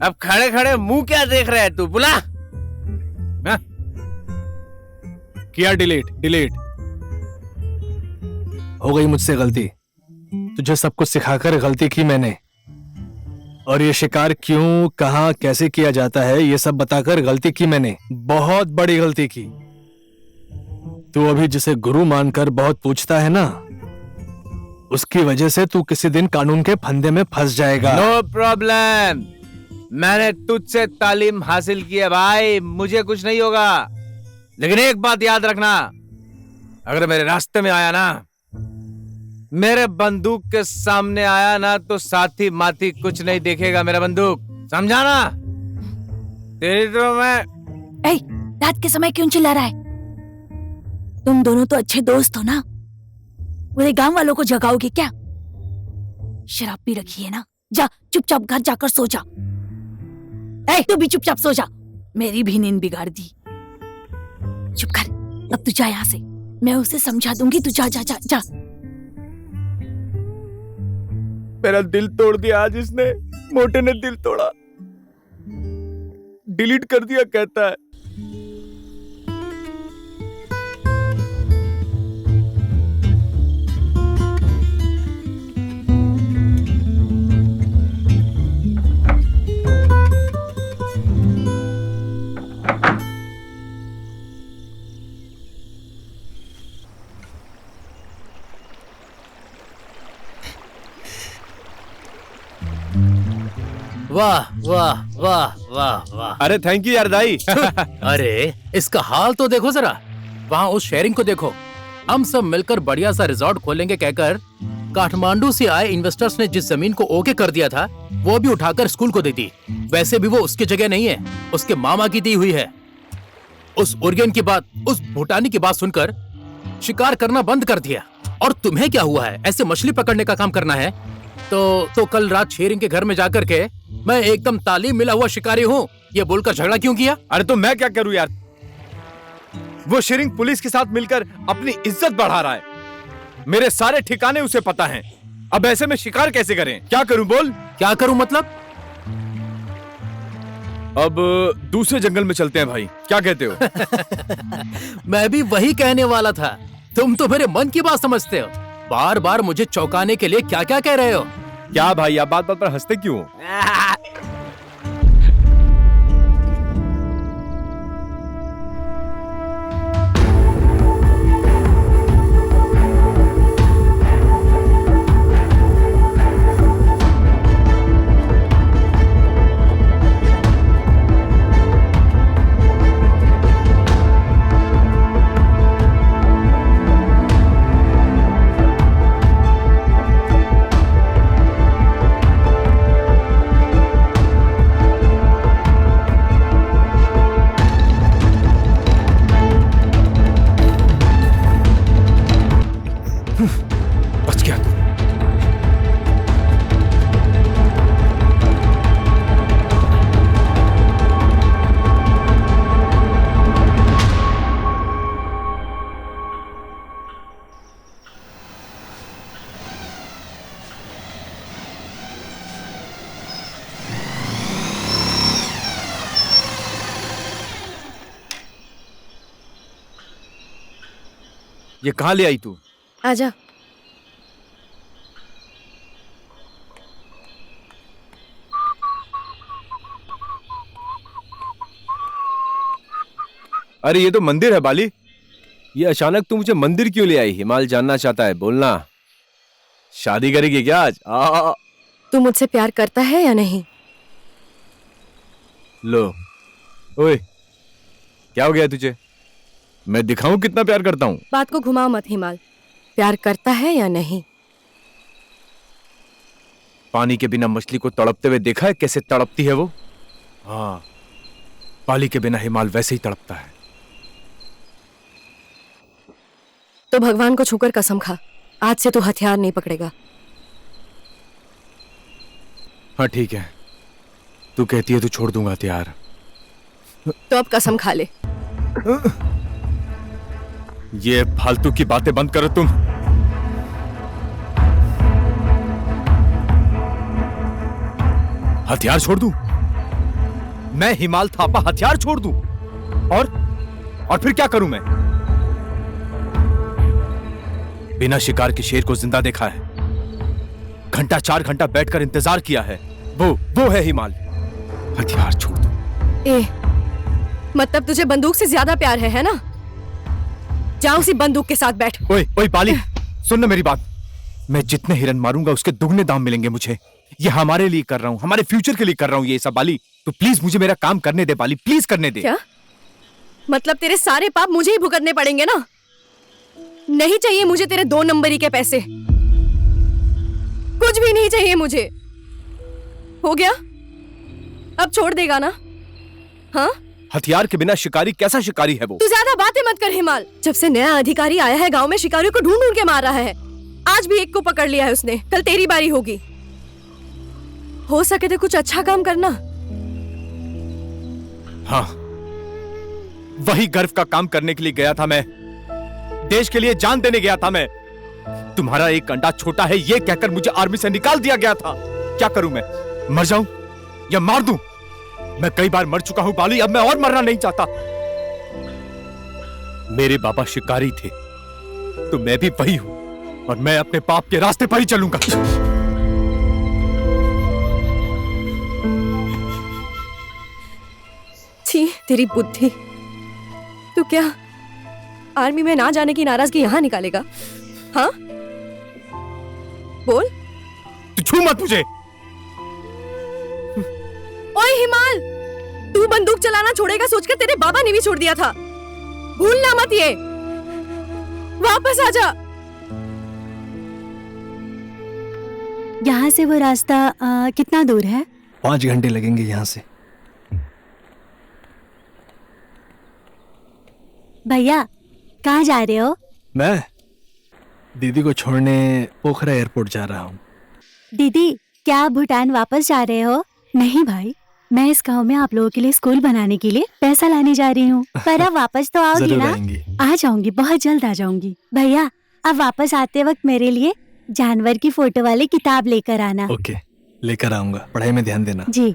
अब खड़े खड़े मुंह क्या देख रहे है तू? बुला। हाँ? किया डिलीट हो गई मुझसे गलती। तुझे सब कुछ सिखाकर गलती की मैंने, और ये शिकार क्यों, कहां, कैसे किया जाता है ये सब बताकर गलती की मैंने। बहुत बड़ी गलती की। तू अभी जिसे गुरु मानकर बहुत पूछता है ना, उसकी वजह से तू किसी दिन कानून के फंदे में फंस जाएगा। No problem. मैंने तुझसे तालीम हासिल की है भाई, मुझे कुछ नहीं होगा। लेकिन एक बात याद रखना, अगर मेरे रास्ते में आया ना, मेरे बंदूक के सामने आया ना, तो साथी माथी कुछ नहीं देखेगा मेरा बंदूक, समझा ना? तेरी तो मैं। ए, रात के समय क्यों चिल्ला रहा है? तुम दोनों तो अच्छे दोस्त हो ना, पूरे गांव वालों को जगाओगे क्या? शराब पी रखी है ना, जा चुपचाप घर जाकर सो जा। ए, तू भी चुपचाप सो जा, मेरी भी नींद बिगाड़ दी। चुप कर, अब तू जा यहाँ से, मैं उसे समझा दूंगी। तू जा जा जा जा। मेरा दिल तोड़ दिया आज इसने, मोटे ने दिल तोड़ा, डिलीट कर दिया कहता है। वाह वाह वाह वाह वाह। अरे थैंक यू यार दाई। अरे इसका हाल तो देखो जरा, वहाँ उस शेरिंग को देखो। हम सब मिलकर बढ़िया सा रिजॉर्ट खोलेंगे कहकर काठमांडू से आए इन्वेस्टर्स ने जिस जमीन को ओके कर दिया था वो भी उठाकर स्कूल को दे दी। वैसे भी वो उसकी जगह नहीं है, उसके मामा की दी हुई है। उस उर्गेन की बात, उस भूटानी की बात सुनकर शिकार करना बंद कर दिया। और तुम्हें क्या हुआ है, ऐसे मछली पकड़ने का काम करना है? तो कल रात शेरिंग के घर में जाकर के मैं एकदम तालीम मिला हुआ शिकारी हूँ ये बोलकर झगड़ा क्यों किया? अरे तो मैं क्या करूं यार? वो शेरिंग पुलिस के साथ मिलकर अपनी इज्जत बढ़ा रहा है। मेरे सारे ठिकाने उसे पता हैं। अब ऐसे में शिकार कैसे करें? क्या करूं बोल? क्या करूं मतलब? अब दूसरे जंगल में चलते हैं भाई, क्या कहते हो? मैं भी वही कहने वाला था। तुम तो मेरे मन की बात समझते हो। बार बार मुझे चौंकाने के लिए क्या क्या कह रहे हो? क्या भाई, आप बात बात पर हंसते क्यों? बच गया तू। ये कहाँ ले आई तू? आजा। अरे ये तो मंदिर है बाली। ये अचानक तू मुझे मंदिर क्यों ले आई? हिमाल जानना चाहता है, बोलना। शादी करेगी क्या आज? तू मुझसे प्यार करता है या नहीं? लो, ओए, क्या हो गया तुझे? मैं दिखाऊं कितना प्यार करता हूं? बात को घुमाओ मत हिमाल। प्यार करता है या नहीं? पानी के बिना मछली को तड़पते हुए देखा है कैसे तड़पती है वो? हाँ, पाली के बिना हिमाल वैसे ही तड़पता है। तो भगवान को छूकर कसम खा, आज से तू हथियार नहीं पकड़ेगा। हाँ ठीक है, तू कहती है तो छोड़ दूंगा हथियार। तो अब कसम खा ले। ये फालतू की बातें बंद करो तुम। हथियार छोड़ दूं? मैं हिमाल थापा हथियार छोड़ दूं? और फिर क्या करूं मैं? बिना शिकार के शेर को जिंदा देखा है, घंटा 4 घंटा बैठकर इंतजार किया है, वो है हिमाल। हथियार छोड़ दो। मतलब तुझे बंदूक से ज्यादा प्यार है ना? जा उसी बंदूक के साथ बैठ। ओए पाली, सुन ना मेरी बात। मैं जितने हिरन मारूंगा उसके दुगने दाम मिलेंगे मुझे। ये हमारे लिए कर रहा हूँ, हमारे फ्यूचर के लिए कर रहा हूँ ये सब बाली। तो प्लीज मुझे मेरा काम करने दे बाली, प्लीज करने दे। क्या मतलब तेरे सारे पाप मुझे ही भुगतने पड़ेंगे ना? नहीं चाहिए मुझे तेरे 2 नंबरी के पैसे, कुछ भी नहीं चाहिए मुझे। हो गया? अब छोड़ देगा ना? हाँ? हथियार के बिना शिकारी कैसा शिकारी है वो? तू ज्यादा बातें मत कर हिमाल। जब से नया अधिकारी आया है गांव में शिकारियों को ढूंढ ढूंढ के मार रहा है। आज भी एक को पकड़ लिया है उसने, कल तेरी बारी होगी। हो सके तो कुछ अच्छा काम करना। हाँ, वही गर्व का काम करने के लिए गया था मैं, देश के लिए जान देने गया था मैं। तुम्हारा एक अंडा छोटा है ये कहकर मुझे आर्मी से निकाल दिया गया था। क्या करूं मैं? मर जाऊं या मार दूं? मैं कई बार मर चुका हूं बाली, अब मैं और मरना नहीं चाहता। मेरे बाबा शिकारी थे तो मैं भी वही हूं, और मैं अपने पाप के रास्ते पर ही चलूंगा। छी, तेरी बुद्धि। तू क्या आर्मी में ना जाने की नाराजगी यहाँ निकालेगा? हाँ बोल। तू छू मत मुझे। ओए हिमाल, तू बंदूक चलाना छोड़ेगा सोचकर तेरे बाबा ने भी छोड़ दिया था। भूलना मत ये। वापस आ जा। यहाँ से वो रास्ता कितना दूर है? 5 घंटे लगेंगे यहाँ से। भैया कहाँ जा रहे हो? मैं दीदी को छोड़ने पोखरा एयरपोर्ट जा रहा हूँ। दीदी क्या आप भूटान वापस जा रहे हो? नहीं भाई, मैं इस गांव में आप लोगों के लिए स्कूल बनाने के लिए पैसा लाने जा रही हूँ। पर आप वापस तो आओगी जरूर ना? आएंगी। आ जाऊंगी, बहुत जल्द आ जाऊंगी। भैया अब वापस आते वक्त मेरे लिए जानवर की फोटो वाली किताब लेकर आना। ओके, लेकर आऊंगा। पढ़ाई में ध्यान देना। जी।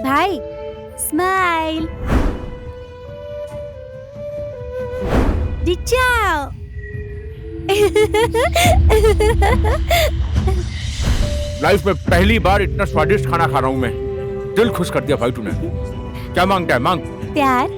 भाई स्माइल। डिचाओ। लाइफ में पहली बार इतना स्वादिष्ट खाना खा रहा हूँ मैं। दिल खुश कर दिया भाई तूने। क्या मांगता है? मांग। प्यार।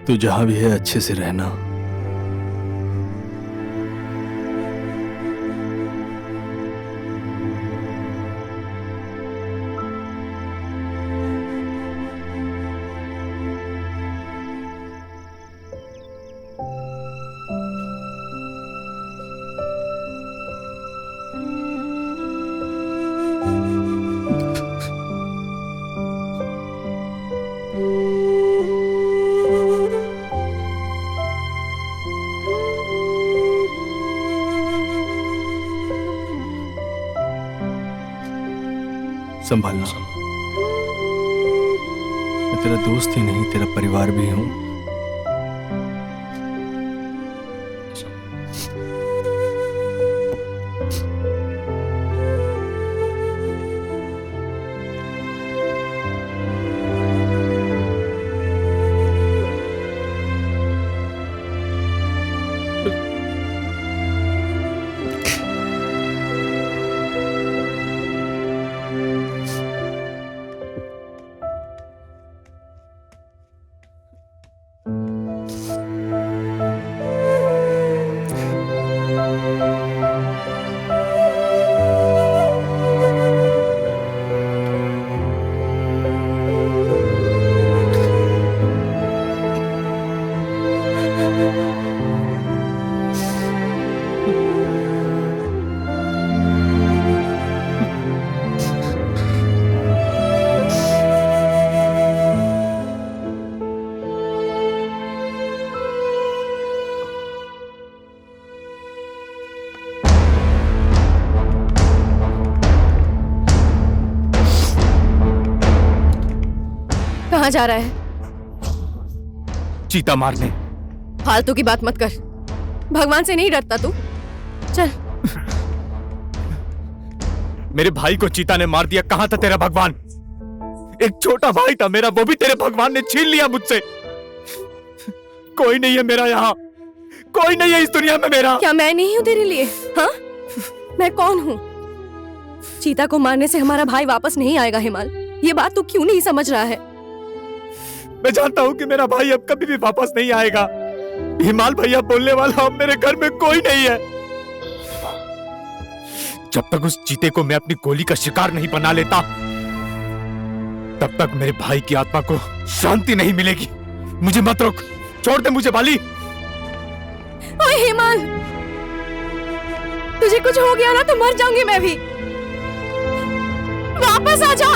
तू जहां भी है अच्छे से रहना। संभालना। मैं तेरा दोस्त ही नहीं, तेरा परिवार भी हूं। कहाँ जा रहा है? चीता मारने। फालतू की बात मत कर। भगवान से नहीं डरता तू? चल। मेरे भाई को चीता ने मार दिया, कहां था तेरा भगवान? एक छोटा भाई था मेरा, वो भी तेरे भगवान ने छीन लिया मुझसे। कोई नहीं है मेरा यहाँ, कोई नहीं है इस दुनिया में मेरा। क्या मैं नहीं हूँ तेरे लिए? हाँ, मैं कौन हूँ? चीता को मारने से हमारा भाई वापस नहीं आएगा हिमाल। ये बात तू क्यों नहीं समझ रहा है? मैं जानता हूँ कि मेरा भाई अब कभी भी वापस नहीं आएगा। हिमाल भैया बोलने वाला अब मेरे घर में कोई नहीं है। जब तक उस चीते को मैं अपनी गोली का शिकार नहीं बना लेता, तब तक मेरे भाई की आत्मा को शांति नहीं मिलेगी। मुझे मत रोक, छोड़ दे मुझे बाली। ओए हिमाल, तुझे कुछ हो गया ना तो मर जाऊंगी मैं भी। वापस आ जा।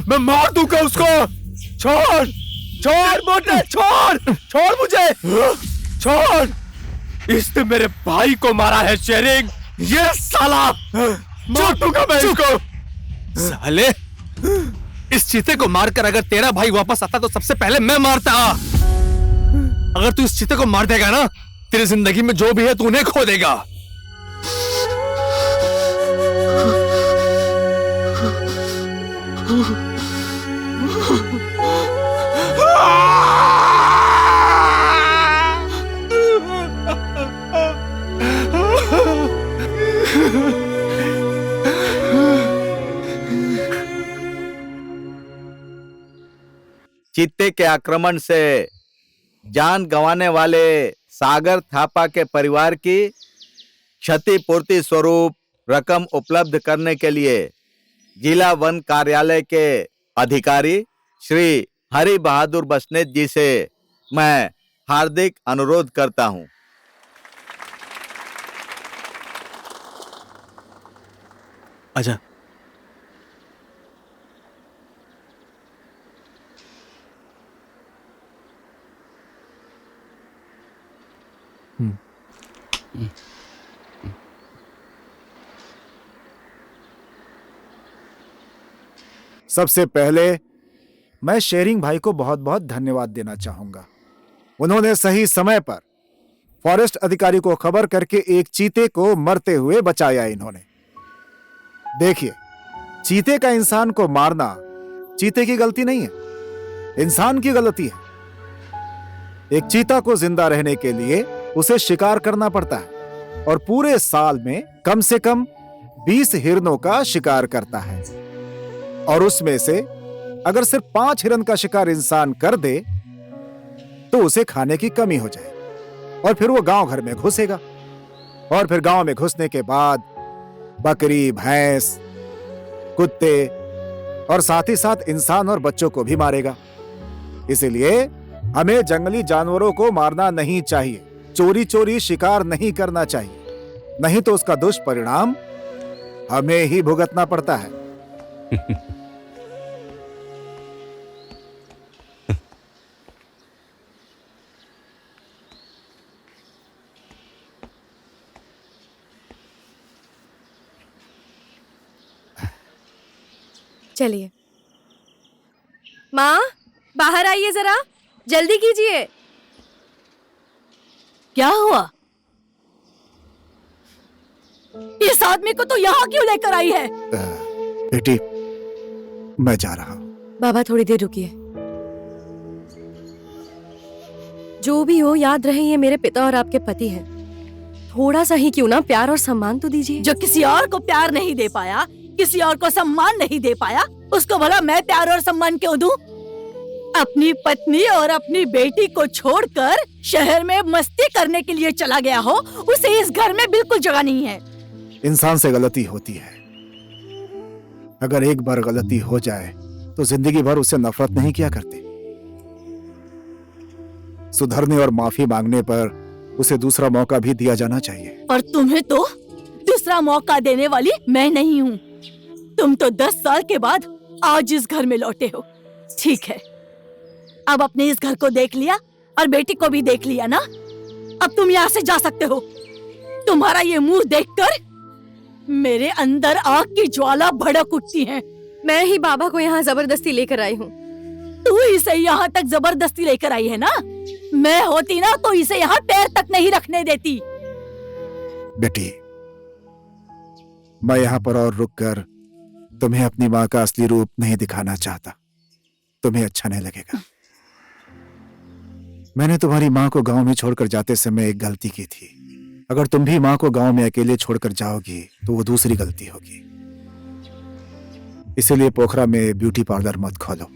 मैं मार दूंगा उसको। छोड़, छोड़ मुझे, छोड़, छोड़ मुझे, छोड़। इसने मेरे भाई को मारा है शेरिंग। ये साला मार दूंगा मैं इसको। साले, इस चीते को मारकर अगर तेरा भाई वापस आता तो सबसे पहले मैं मारता। अगर तू इस चीते को मार देगा ना, तेरी जिंदगी में जो भी है तू उन्हें खो देगा। चीते के आक्रमण से जान गंवाने वाले सागर थापा के परिवार की क्षतिपूर्ति स्वरूप रकम उपलब्ध करने के लिए जिला वन कार्यालय के अधिकारी श्री हरि बहादुर बसनेत जी से मैं हार्दिक अनुरोध करता हूं। आजा। सबसे पहले मैं शेरिंग भाई को बहुत बहुत धन्यवाद देना चाहूंगा। उन्होंने सही समय पर फॉरेस्ट अधिकारी को खबर करके एक चीते को मरते हुए बचाया। इन्होंने देखिए, चीते का इंसान को मारना चीते की गलती नहीं है, इंसान की गलती है। एक चीता को जिंदा रहने के लिए उसे शिकार करना पड़ता है और पूरे साल में कम से कम 20 हिरणों का शिकार करता है। और उसमें से अगर सिर्फ 5 हिरण का शिकार इंसान कर दे तो उसे खाने की कमी हो जाए और फिर वो गांव घर में घुसेगा और फिर गांव में घुसने के बाद बकरी, भैंस, कुत्ते और साथ ही साथ इंसान और बच्चों को भी मारेगा। इसीलिए हमें जंगली जानवरों को मारना नहीं चाहिए, चोरी चोरी शिकार नहीं करना चाहिए, नहीं तो उसका दुष्परिणाम हमें ही भुगतना पड़ता है। चलिए माँ, बाहर आइए जरा, जल्दी कीजिए। क्या हुआ? इस आदमी को तो यहाँ क्यों लेकर आई है? बेटी, मैं जा रहा हूँ। बाबा थोड़ी देर रुकिए। जो भी हो, याद रहे ये मेरे पिता और आपके पति हैं। थोड़ा सा ही क्यों ना प्यार और सम्मान तो दीजिए। जो किसी और को प्यार नहीं दे पाया, किसी और को सम्मान नहीं दे पाया, उसको भला मैं प्यार और सम्मान क्यों दूं? अपनी पत्नी और अपनी बेटी को छोड़कर शहर में मस्ती करने के लिए चला गया हो, उसे इस घर में बिल्कुल जगह नहीं है। इंसान से गलती होती है। अगर एक बार गलती हो जाए तो जिंदगी भर उससे नफरत नहीं किया करते। सुधरने और माफी मांगने पर उसे दूसरा मौका भी दिया जाना चाहिए। और तुम्हें तो दूसरा मौका देने वाली मैं नहीं हूँ। तुम तो 10 साल के बाद आज इस घर में लौटे हो। ठीक है, अब अपने इस घर को देख लिया और बेटी को भी देख लिया ना, अब तुम यहाँ से जा सकते हो। तुम्हारा ये मुंह देखकर मेरे अंदर आग की ज्वाला भड़क उठती है। मैं ही बाबा को यहाँ जबरदस्ती लेकर आई हूँ। तू इसे यहाँ तक जबरदस्ती लेकर आई है ना? मैं होती ना तो इसे यहाँ पैर तक नहीं रखने देती। बेटी, मैं यहाँ पर और रुककर तुम्हें अपनी माँ का असली रूप नहीं दिखाना चाहता। तुम्हें अच्छा नहीं लगेगा। मैंने तुम्हारी माँ को गांव में छोड़कर जाते समय एक गलती की थी। अगर तुम भी माँ को गांव में अकेले छोड़कर जाओगी तो वो दूसरी गलती होगी। इसीलिए पोखरा में ब्यूटी पार्लर मत खोलो।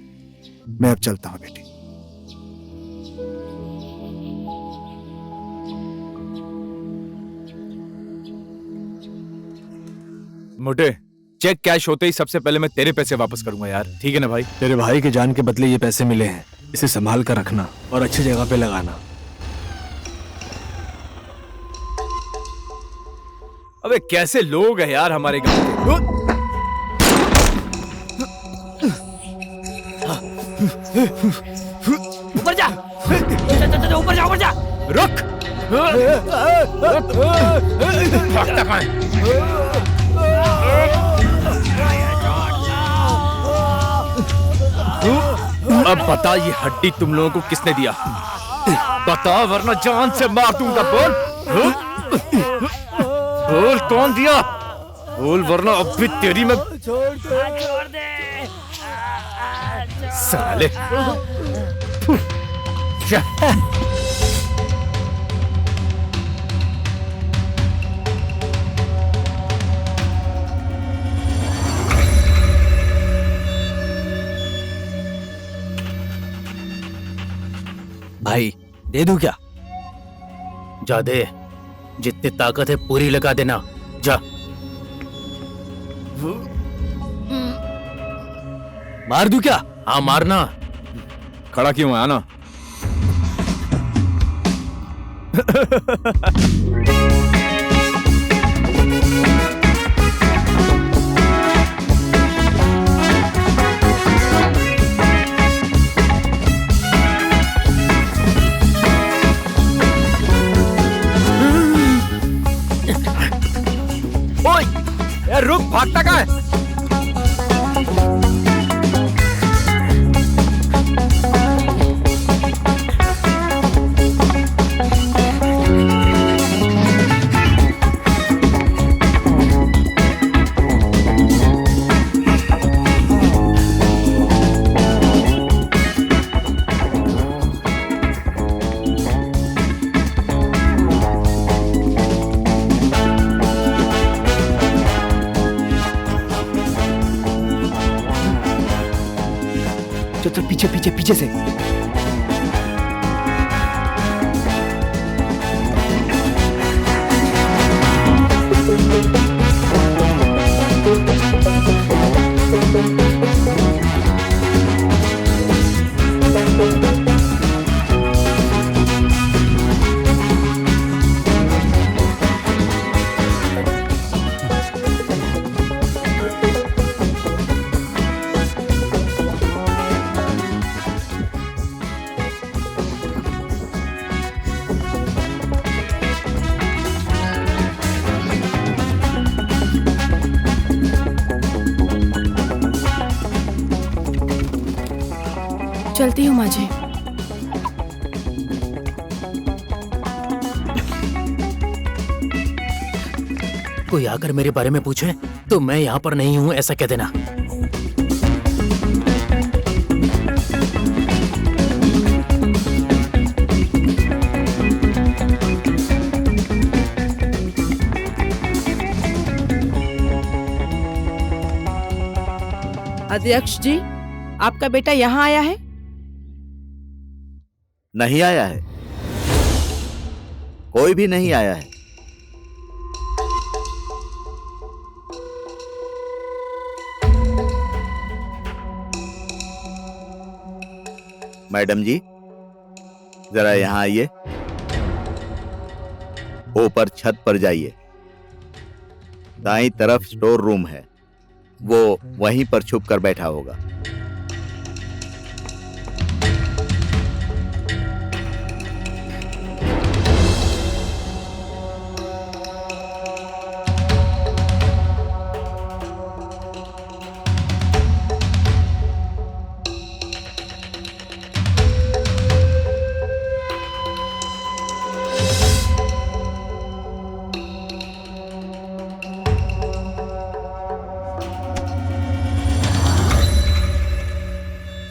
मैं अब चलता हूँ बेटी। मोटे, चेक कैश होते ही सबसे पहले मैं तेरे पैसे वापस करूंगा यार। ठीक है ना भाई? तेरे भाई के जान के बदले ये पैसे मिले हैं, इसे संभाल कर रखना और अच्छी जगह पे लगाना। अबे कैसे लोग हैं यार हमारे गांव के। ऊपर जा, ऊपर जा, ऊपर जा। रुक। भागता कहाँ है? अब बता, ये हड्डी तुम लोगों को किसने दिया? बता वरना जान से मार दूंगा। बोल बोल, कौन दिया? बोल वरना अब भी तेरी में छोड़ दे। साले। भाई दे दूं क्या? जा दे, जितनी ताकत है पूरी लगा देना। जा। मार दूं क्या? हाँ मारना। खड़ा क्यों है? आना। ओए, यार रुक, भागता कहाँ है? चल पीछे पीछे पीछे से। चलती हूँ माँ जी। कोई आकर मेरे बारे में पूछे तो मैं यहाँ पर नहीं हूँ ऐसा कह देना। अध्यक्ष जी, आपका बेटा यहाँ आया है? नहीं आया है, कोई भी नहीं आया है। मैडम जी, जरा यहाँ आइए, ऊपर छत पर जाइए। दाईं तरफ स्टोर रूम है, वो वहीं पर छुप कर बैठा होगा।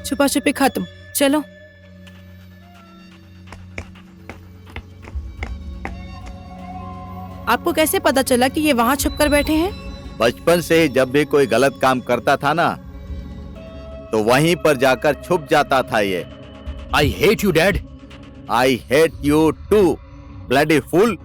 छुपा छुपी खत्म, चलो। आपको कैसे पता चला कि ये वहां छुप कर बैठे हैं? बचपन से ही जब भी कोई गलत काम करता था ना, तो वहीं पर जाकर छुप जाता था ये। I hate you dad. I hate you too, bloody fool.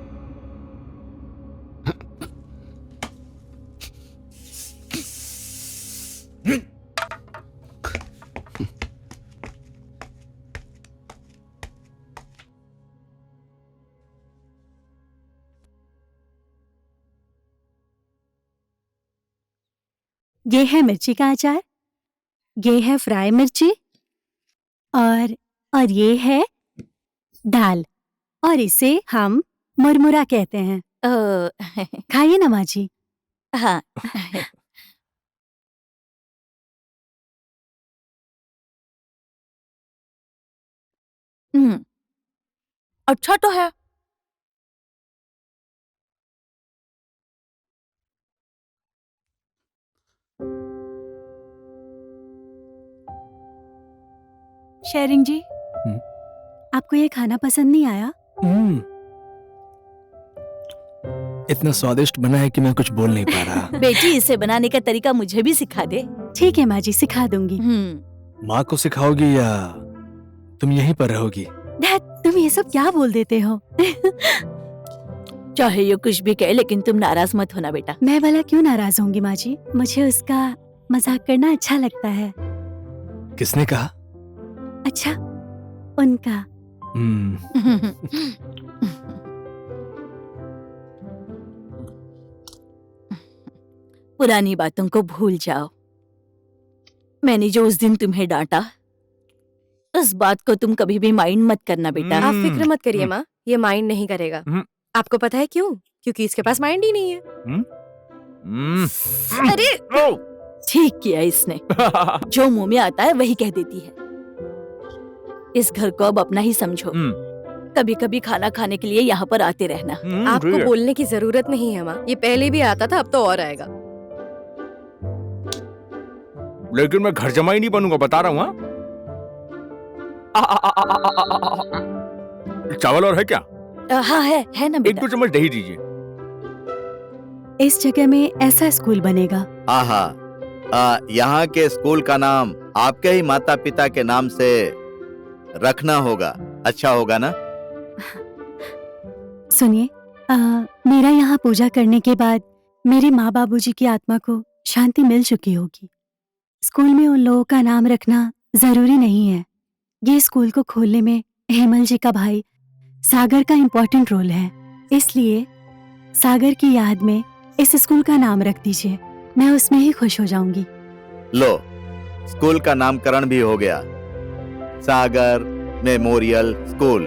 ये है मिर्ची का अचार, ये है फ्राई मिर्ची, और ये है दाल, और इसे हम मुरमुरा कहते हैं। खाइए ना माँ जी। हाँ। अच्छा तो है। शेरिंग जी, आपको ये खाना पसंद नहीं आया? इतना स्वादिष्ट बना है कि मैं कुछ बोल नहीं पा रहा। बेटी, इसे बनाने का तरीका मुझे भी सिखा दे। ठीक है माँ जी, सिखा दूंगी। माँ को सिखाओगी या तुम यहीं पर रहोगी? डैड, तुम ये सब क्या बोल देते हो? चाहे ये कुछ भी कहे, लेकिन तुम नाराज मत होना बेटा। मैं भला क्यों नाराज होंगी माँ जी? मुझे उसका मजाक करना अच्छा लगता है। किसने कहा? अच्छा, उनका। पुरानी बातों को भूल जाओ। मैंने जो उस दिन तुम्हें डांटा, उस बात को तुम कभी भी माइंड मत करना बेटा। आप फिक्र मत करिए माँ, ये माइंड नहीं करेगा। आपको पता है क्यों? क्योंकि इसके पास माइंड ही नहीं है। अरे ठीक किया इसने। जो मुंह में आता है वही कह देती है। इस घर को अब अपना ही समझो। कभी कभी खाना खाने के लिए यहाँ पर आते रहना। आपको बोलने की जरूरत नहीं है माँ, ये पहले भी आता था, अब तो और आएगा। लेकिन मैं घर जमाई नहीं बनूंगा, बता रहा हूँ। चावल और है क्या? हाँ है ना बेटा। 1-2 चम्मच दही दीजिए। इस जगह में ऐसा स्कूल बनेगा। आहा, यहाँ के स्कूल का नाम आपके ही माता पिता के नाम से रखना होगा। अच्छा होगा ना? सुनिए, मेरा यहाँ पूजा करने के बाद मेरे माँ बाबूजी की आत्मा को शांति मिल चुकी होगी। स्कूल में उन लोगों का नाम रखना जरूरी नहीं है। ये स्कूल को खोलने में हेमल जी का भाई सागर का इम्पोर्टेंट रोल है, इसलिए सागर की याद में इस स्कूल का नाम रख दीजिए। मैं उसमें ही खुश हो जाऊंगी। लो, स्कूल का नामकरण भी हो गया, सागर मेमोरियल स्कूल।